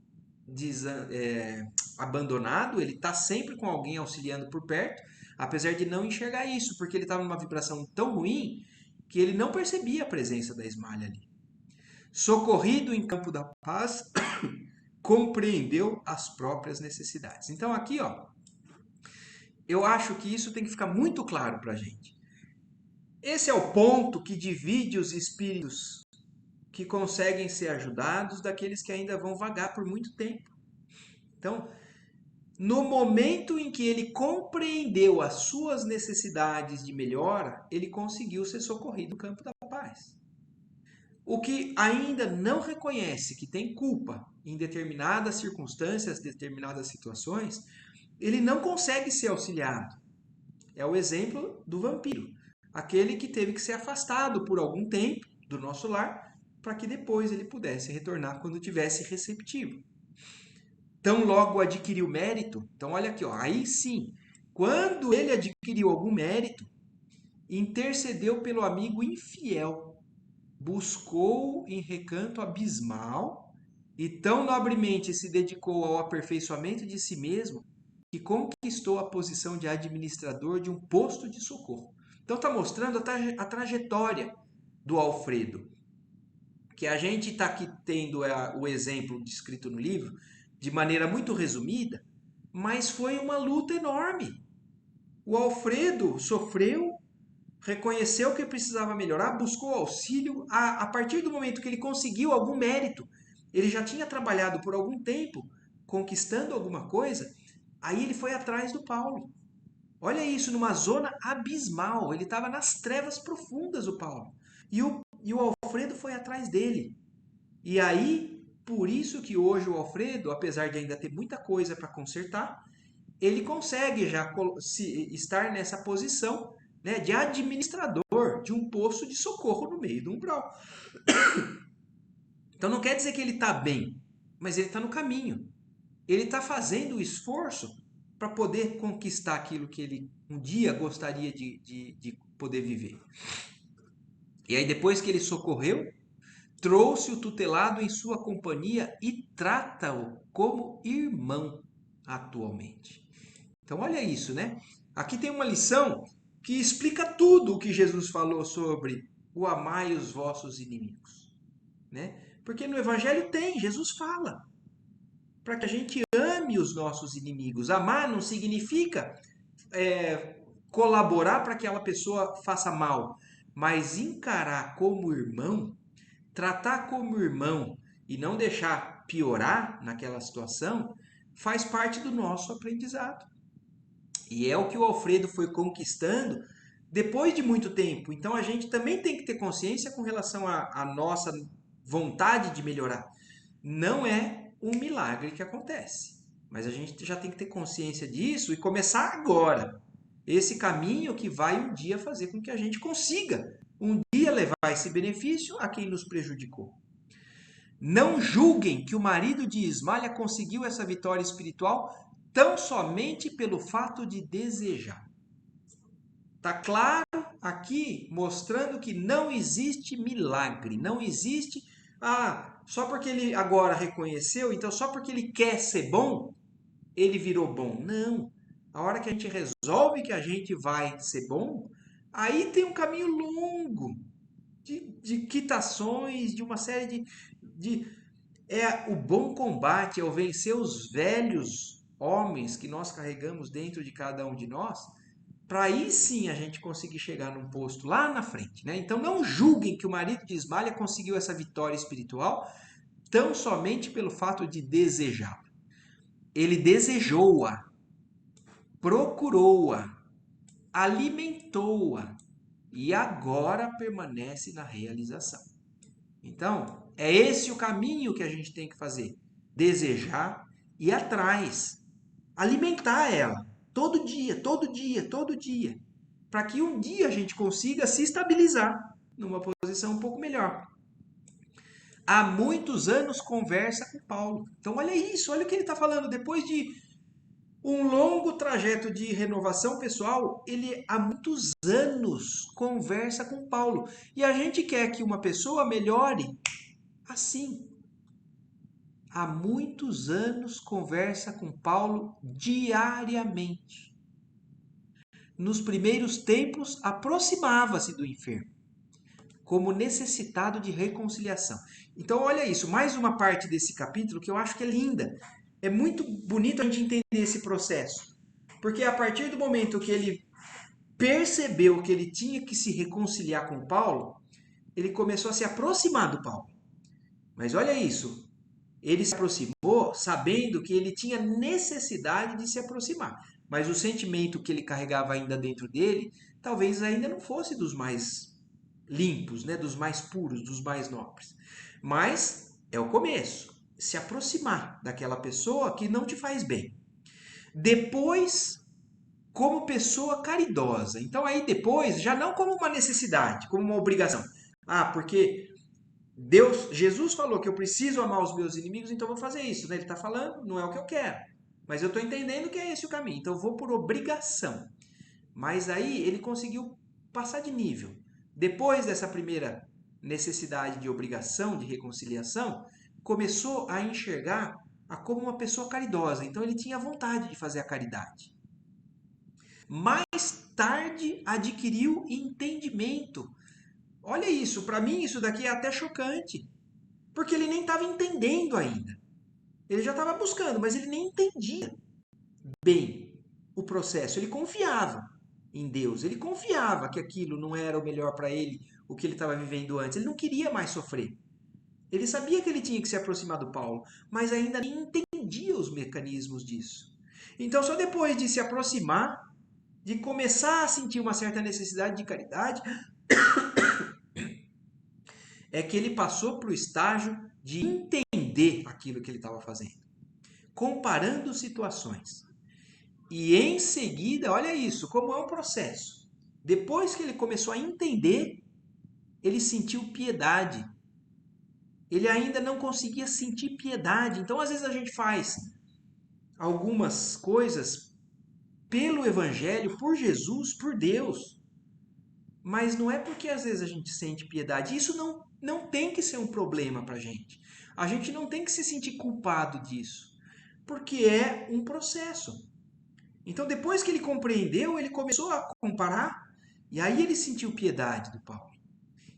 abandonado, ele está sempre com alguém auxiliando por perto, apesar de não enxergar isso, porque ele estava numa vibração tão ruim que ele não percebia a presença da Ismália ali. Socorrido em campo da paz, compreendeu as próprias necessidades. Então aqui, ó, eu acho que isso tem que ficar muito claro para a gente. Esse é o ponto que divide os espíritos que conseguem ser ajudados daqueles que ainda vão vagar por muito tempo. Então, no momento em que ele compreendeu as suas necessidades de melhora, ele conseguiu ser socorrido no campo da paz. O que ainda não reconhece que tem culpa em determinadas circunstâncias, determinadas situações, ele não consegue ser auxiliado. É o exemplo do vampiro. Aquele que teve que ser afastado por algum tempo do nosso lar, para que depois ele pudesse retornar quando tivesse receptivo. Tão logo adquiriu mérito, então olha aqui, ó, aí sim, quando ele adquiriu algum mérito, intercedeu pelo amigo infiel, buscou em recanto abismal e tão nobremente se dedicou ao aperfeiçoamento de si mesmo que conquistou a posição de administrador de um posto de socorro. Então está mostrando a trajetória do Alfredo, que a gente está aqui tendo o exemplo descrito no livro de maneira muito resumida, mas foi uma luta enorme. O Alfredo sofreu, reconheceu que precisava melhorar, buscou auxílio. A partir do momento que ele conseguiu algum mérito, ele já tinha trabalhado por algum tempo, conquistando alguma coisa, aí ele foi atrás do Paulo. Olha isso, numa zona abismal, ele estava nas trevas profundas, o Paulo. E o E o Alfredo foi atrás dele. E aí, por isso que hoje o Alfredo, apesar de ainda ter muita coisa para consertar, ele consegue já estar nessa posição, né, de administrador de um poço de socorro no meio do umbral. Então não quer dizer que ele está bem, mas ele está no caminho. Ele está fazendo o esforço para poder conquistar aquilo que ele um dia gostaria de poder viver. E aí depois que ele socorreu, trouxe o tutelado em sua companhia e trata-o como irmão atualmente. Então olha isso, né? Aqui tem uma lição que explica tudo o que Jesus falou sobre o amai os vossos inimigos, né? Porque no Evangelho Jesus fala para que a gente ame os nossos inimigos. Amar não significa colaborar para que aquela pessoa faça mal, mas encarar como irmão, tratar como irmão e não deixar piorar naquela situação, faz parte do nosso aprendizado. E é o que o Alfredo foi conquistando depois de muito tempo. Então a gente também tem que ter consciência com relação à nossa vontade de melhorar. Não é um milagre que acontece, mas a gente já tem que ter consciência disso e começar agora. Esse caminho que vai um dia fazer com que a gente consiga um dia levar esse benefício a quem nos prejudicou. Não julguem que o marido de Ismalha conseguiu essa vitória espiritual tão somente pelo fato de desejar. Está claro aqui mostrando que não existe milagre, não existe, só porque ele agora reconheceu, então só porque ele quer ser bom, ele virou bom. Não. A hora que a gente resolve que a gente vai ser bom, aí tem um caminho longo de quitações, de uma série o bom combate, é o vencer os velhos homens que nós carregamos dentro de cada um de nós, para aí sim a gente conseguir chegar num posto lá na frente, né? Então não julguem que o marido de Ismalha conseguiu essa vitória espiritual tão somente pelo fato de desejá-la. Ele desejou-a, procurou-a, alimentou-a e agora permanece na realização. Então, é esse o caminho que a gente tem que fazer. Desejar e ir atrás. Alimentar ela. Todo dia, todo dia, todo dia. Para que um dia a gente consiga se estabilizar numa posição um pouco melhor. Há muitos anos conversa com Paulo. Então olha isso, olha o que ele está falando. Depois de um longo trajeto de renovação pessoal, ele há muitos anos conversa com Paulo. E a gente quer que uma pessoa melhore assim. Há muitos anos conversa com Paulo diariamente. Nos primeiros tempos, aproximava-se do enfermo, como necessitado de reconciliação. Então, olha isso, mais uma parte desse capítulo que eu acho que é linda. É muito bonito a gente entender esse processo. Porque a partir do momento que ele percebeu que ele tinha que se reconciliar com Paulo, ele começou a se aproximar do Paulo. Mas olha isso, ele se aproximou sabendo que ele tinha necessidade de se aproximar. Mas o sentimento que ele carregava ainda dentro dele, talvez ainda não fosse dos mais limpos, né? Dos mais puros, dos mais nobres. Mas é o começo. Se aproximar daquela pessoa que não te faz bem. Depois, como pessoa caridosa. Então aí depois, já não como uma necessidade, como uma obrigação. Porque Jesus falou que eu preciso amar os meus inimigos, então eu vou fazer isso, né? Ele está falando, não é o que eu quero. Mas eu estou entendendo que é esse o caminho, então eu vou por obrigação. Mas aí ele conseguiu passar de nível. Depois dessa primeira necessidade de obrigação, de reconciliação, começou a enxergar como uma pessoa caridosa. Então ele tinha vontade de fazer a caridade. Mais tarde adquiriu entendimento. Olha isso, para mim isso daqui é até chocante. Porque ele nem estava entendendo ainda. Ele já estava buscando, mas ele nem entendia bem o processo. Ele confiava em Deus. Ele confiava que aquilo não era o melhor para ele, o que ele estava vivendo antes. Ele não queria mais sofrer. Ele sabia que ele tinha que se aproximar do Paulo, mas ainda nem entendia os mecanismos disso. Então, só depois de se aproximar, de começar a sentir uma certa necessidade de caridade, é que ele passou para o estágio de entender aquilo que ele estava fazendo, comparando situações. E em seguida, olha isso, como é um processo. Depois que ele começou a entender, ele sentiu piedade. Ele ainda não conseguia sentir piedade. Então, às vezes, a gente faz algumas coisas pelo Evangelho, por Jesus, por Deus. Mas não é porque às vezes a gente sente piedade. Isso não tem que ser um problema para a gente. A gente não tem que se sentir culpado disso. Porque é um processo. Então, depois que ele compreendeu, ele começou a comparar. E aí ele sentiu piedade do Paulo.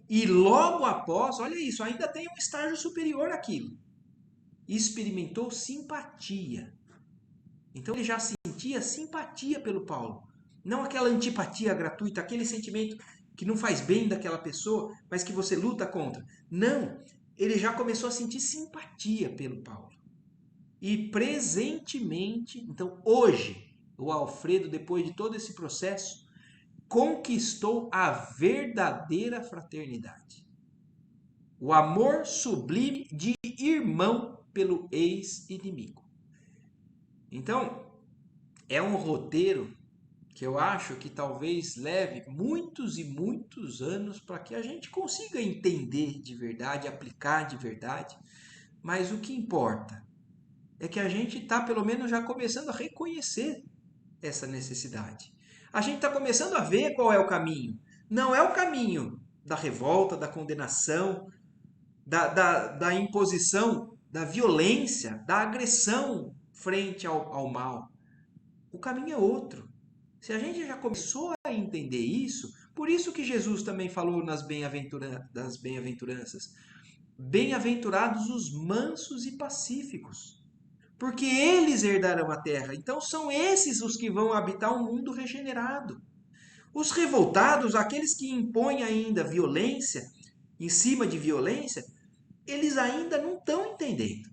E logo após, olha isso, ainda tem um estágio superior àquilo. Experimentou simpatia. Então ele já sentia simpatia pelo Paulo. Não aquela antipatia gratuita, aquele sentimento que não faz bem daquela pessoa, mas que você luta contra. Não, ele já começou a sentir simpatia pelo Paulo. E presentemente, então hoje, o Alfredo, depois de todo esse processo, conquistou a verdadeira fraternidade. O amor sublime de irmão pelo ex-inimigo. Então, é um roteiro que eu acho que talvez leve muitos e muitos anos para que a gente consiga entender de verdade, aplicar de verdade. Mas o que importa é que a gente está, pelo menos, já começando a reconhecer essa necessidade. A gente está começando a ver qual é o caminho. Não é o caminho da revolta, da condenação, da imposição, da violência, da agressão frente ao mal. O caminho é outro. Se a gente já começou a entender isso, por isso que Jesus também falou das bem-aventuranças. Bem-aventurados os mansos e pacíficos, porque eles herdarão a terra. Então são esses os que vão habitar um mundo regenerado. Os revoltados, aqueles que impõem ainda violência em cima de violência, eles ainda não estão entendendo.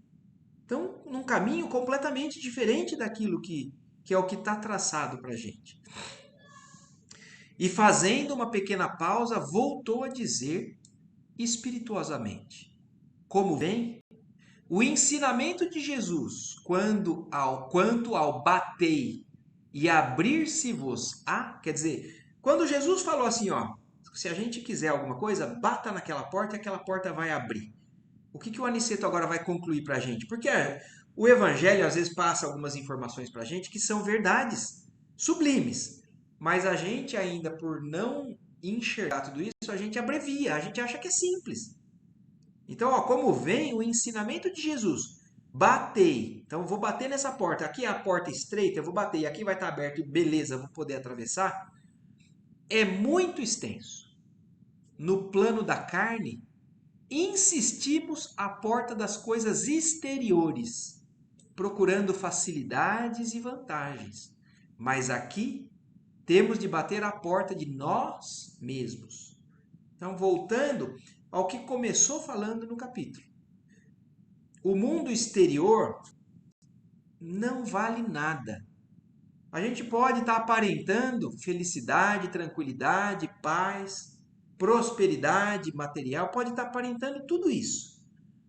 Estão num caminho completamente diferente daquilo que é o que está traçado para a gente. E fazendo uma pequena pausa, voltou a dizer espirituosamente: como vem, o ensinamento de Jesus quanto ao batei e abrir-se-vos-á, quer dizer, quando Jesus falou assim, ó, se a gente quiser alguma coisa, bata naquela porta e aquela porta vai abrir. O que o Aniceto agora vai concluir para a gente? Porque o Evangelho às vezes passa algumas informações para a gente que são verdades sublimes, mas a gente ainda por não enxergar tudo isso, a gente abrevia, a gente acha que é simples. Então, ó, como vem o ensinamento de Jesus? Batei. Então, vou bater nessa porta. Aqui é a porta estreita, eu vou bater. E aqui vai estar aberto e beleza, vou poder atravessar. É muito extenso. No plano da carne, insistimos à porta das coisas exteriores, procurando facilidades e vantagens. Mas aqui, temos de bater a porta de nós mesmos. Então, voltando ao que começou falando no capítulo. O mundo exterior não vale nada. A gente pode estar aparentando felicidade, tranquilidade, paz, prosperidade material, pode estar aparentando tudo isso.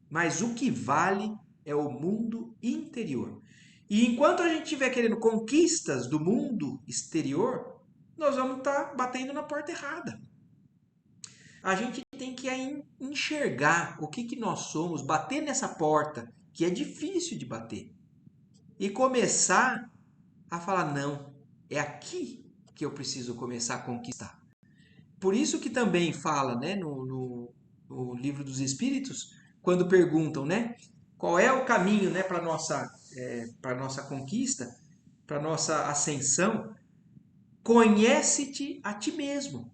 Mas o que vale é o mundo interior. E enquanto a gente estiver querendo conquistas do mundo exterior, nós vamos estar batendo na porta errada. A gente tem que enxergar o que nós somos, bater nessa porta, que é difícil de bater, e começar a falar, não, é aqui que eu preciso começar a conquistar. Por isso que também fala, né, no Livro dos Espíritos, quando perguntam, né, qual é o caminho, né, para nossa conquista, para nossa ascensão, conhece-te a ti mesmo.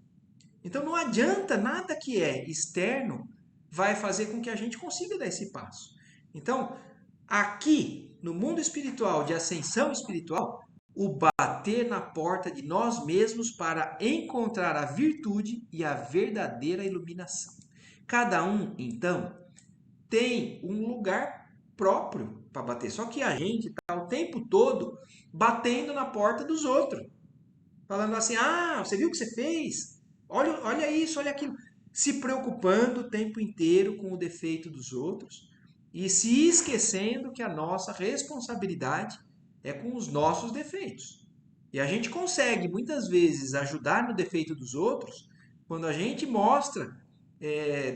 Então não adianta nada que é externo vai fazer com que a gente consiga dar esse passo. Então, aqui no mundo espiritual, de ascensão espiritual, o bater na porta de nós mesmos para encontrar a virtude e a verdadeira iluminação. Cada um, então, tem um lugar próprio para bater. Só que a gente está o tempo todo batendo na porta dos outros. Falando assim, ah, você viu o que você fez? Olha isso, olha aquilo. se preocupando o tempo inteiro com o defeito dos outros e se esquecendo que a nossa responsabilidade é com os nossos defeitos. E a gente consegue muitas vezes ajudar no defeito dos outros quando a gente mostra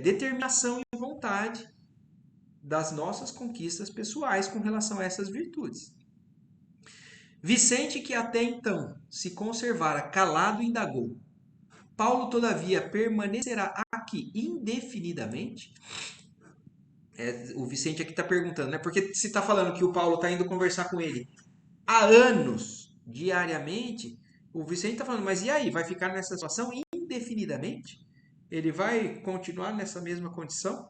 determinação e vontade das nossas conquistas pessoais com relação a essas virtudes. Vicente, que até então se conservara calado, indagou: Paulo, todavia, permanecerá aqui indefinidamente? O Vicente aqui está perguntando, né? Porque se está falando que o Paulo está indo conversar com ele há anos, diariamente, o Vicente está falando, mas e aí? Vai ficar nessa situação indefinidamente? Ele vai continuar nessa mesma condição?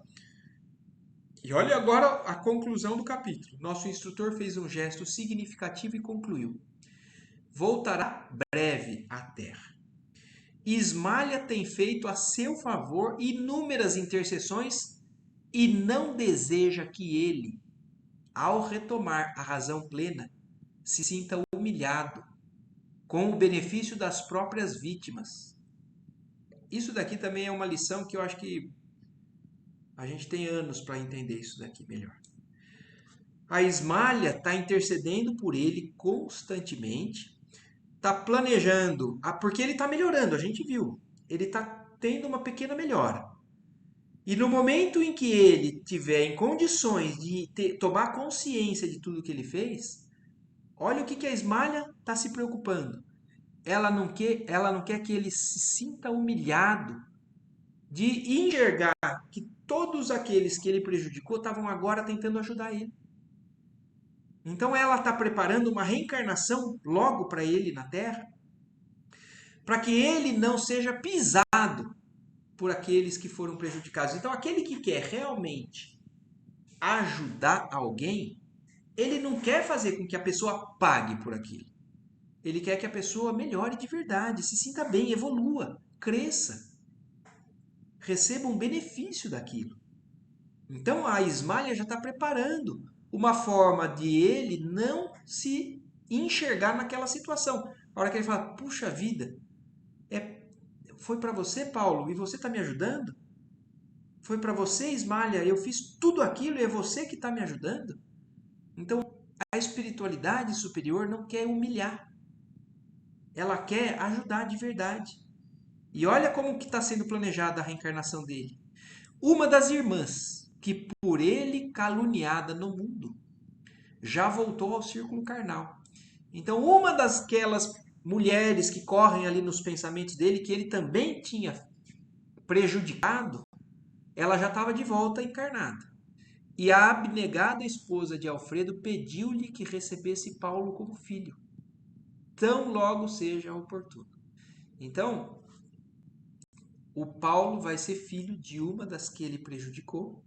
E olha agora a conclusão do capítulo. Nosso instrutor fez um gesto significativo e concluiu: voltará breve à terra. Ismália tem feito a seu favor inúmeras intercessões e não deseja que ele, ao retomar a razão plena, se sinta humilhado com o benefício das próprias vítimas. Isso daqui também é uma lição que eu acho que a gente tem anos para entender isso daqui melhor. A Ismália está intercedendo por ele constantemente, está planejando, porque ele está melhorando, a gente viu. Ele está tendo uma pequena melhora. E no momento em que ele tiver em condições de tomar consciência de tudo que ele fez, olha o que a Ismália está se preocupando. Ela não quer que ele se sinta humilhado de enxergar que todos aqueles que ele prejudicou estavam agora tentando ajudar ele. Então ela está preparando uma reencarnação logo para ele na Terra, para que ele não seja pisado por aqueles que foram prejudicados. Então aquele que quer realmente ajudar alguém, ele não quer fazer com que a pessoa pague por aquilo. Ele quer que a pessoa melhore de verdade, se sinta bem, evolua, cresça, receba um benefício daquilo. Então a Ismália já está preparando uma forma de ele não se enxergar naquela situação. A hora que ele fala, puxa vida, foi para você, Paulo, e você está me ajudando? Foi para você, Ismália, eu fiz tudo aquilo e é você que está me ajudando? Então a espiritualidade superior não quer humilhar. Ela quer ajudar de verdade. E olha como que está sendo planejada a reencarnação dele. Uma das irmãs, que por ele caluniada no mundo, já voltou ao círculo carnal. Então, uma daquelas mulheres que correm ali nos pensamentos dele, que ele também tinha prejudicado, ela já estava de volta encarnada. E a abnegada esposa de Alfredo pediu-lhe que recebesse Paulo como filho, tão logo seja oportuno. Então, o Paulo vai ser filho de uma das que ele prejudicou.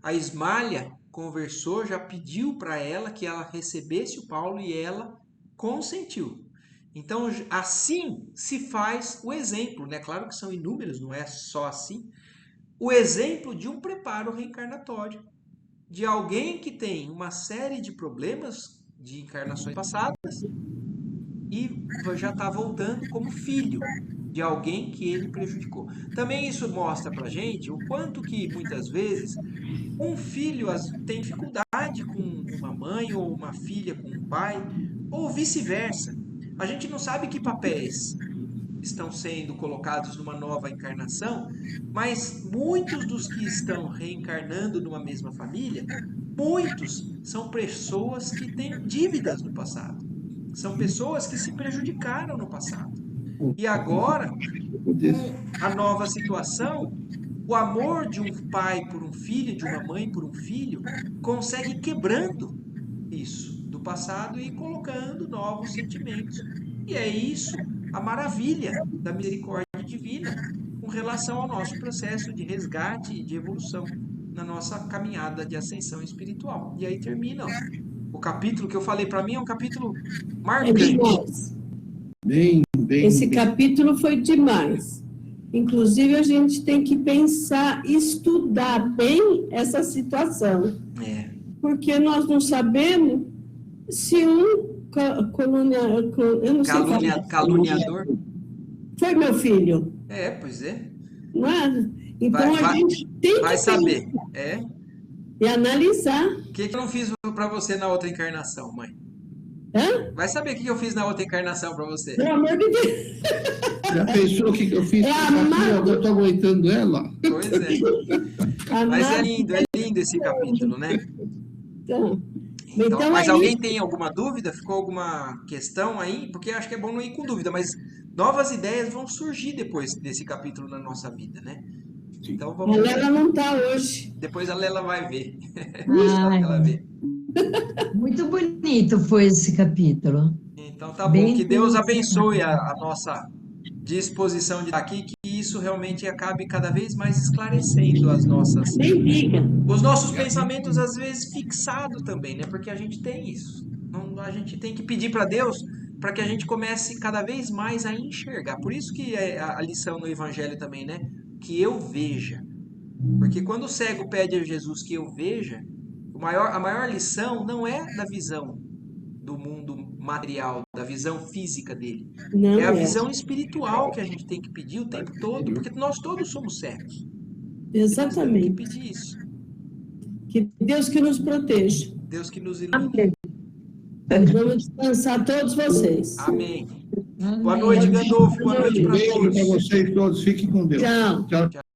A Ismália conversou, já pediu para ela que ela recebesse o Paulo e ela consentiu. Então, assim se faz o exemplo, né? Claro que são inúmeros, não é só assim. O exemplo de um preparo reencarnatório, de alguém que tem uma série de problemas de encarnações passadas e já está voltando como filho de alguém que ele prejudicou. Também isso mostra para a gente o quanto que muitas vezes um filho tem dificuldade com uma mãe ou uma filha com um pai, ou vice-versa. A gente não sabe que papéis estão sendo colocados numa nova encarnação, mas muitos dos que estão reencarnando numa mesma família, muitos são pessoas que têm dívidas no passado. São pessoas que se prejudicaram no passado. E agora, com a nova situação, o amor de um pai por um filho, de uma mãe por um filho, consegue ir quebrando isso do passado e colocando novos sentimentos. E é isso a maravilha da misericórdia divina com relação ao nosso processo de resgate e de evolução na nossa caminhada de ascensão espiritual. E aí termina o capítulo que eu falei, para mim é um capítulo marcante. Esse capítulo foi demais. Inclusive, a gente tem que pensar, estudar bem essa situação. Porque nós não sabemos se um caluniador foi meu filho. pois é. Não é? Então Vai, a vai, gente tem vai que saber. pensar É? e analisar. O que que eu não fiz para você na outra encarnação, mãe? Hã? Vai saber o que que eu fiz na outra encarnação para você. Pelo amor de Deus. Já pensou o que que eu fiz? É Aqui, amado. eu tô aguentando ela. Pois é. Mas é lindo esse capítulo, né? Então, Então, mas é alguém isso. tem alguma dúvida? Ficou alguma questão aí? Porque acho que é bom não ir com dúvida, mas novas ideias vão surgir depois desse capítulo na nossa vida, né? Então A vamos. Lela não está hoje. Depois a Lela vai ver. Só que Ai, ela vê. muito bonito foi esse capítulo. Então tá bom. Bem Que Deus interessante. abençoe a nossa disposição de estar aqui, que isso realmente acabe cada vez mais esclarecendo Nem diga. os nossos pensamentos, às vezes fixados também, né? Porque a gente tem isso. Não, a gente tem que pedir para Deus para que a gente comece cada vez mais a enxergar. Por isso que é a lição no Evangelho também, né? Que eu veja. Porque quando o cego pede a Jesus que eu veja, a maior lição não é da visão do mundo material, da visão física dele. Não É a é. visão espiritual que a gente tem que pedir o tempo todo, porque nós todos somos cegos. Nós temos que Exatamente. pedir isso. Que Deus que nos proteja. Deus que nos ilumine. Amém. Vamos descansar todos vocês. Amém. Boa Amém. noite, Gandolfo. Boa noite Um para beijo para todos. vocês todos. Fiquem com Deus. Tchau. Tchau.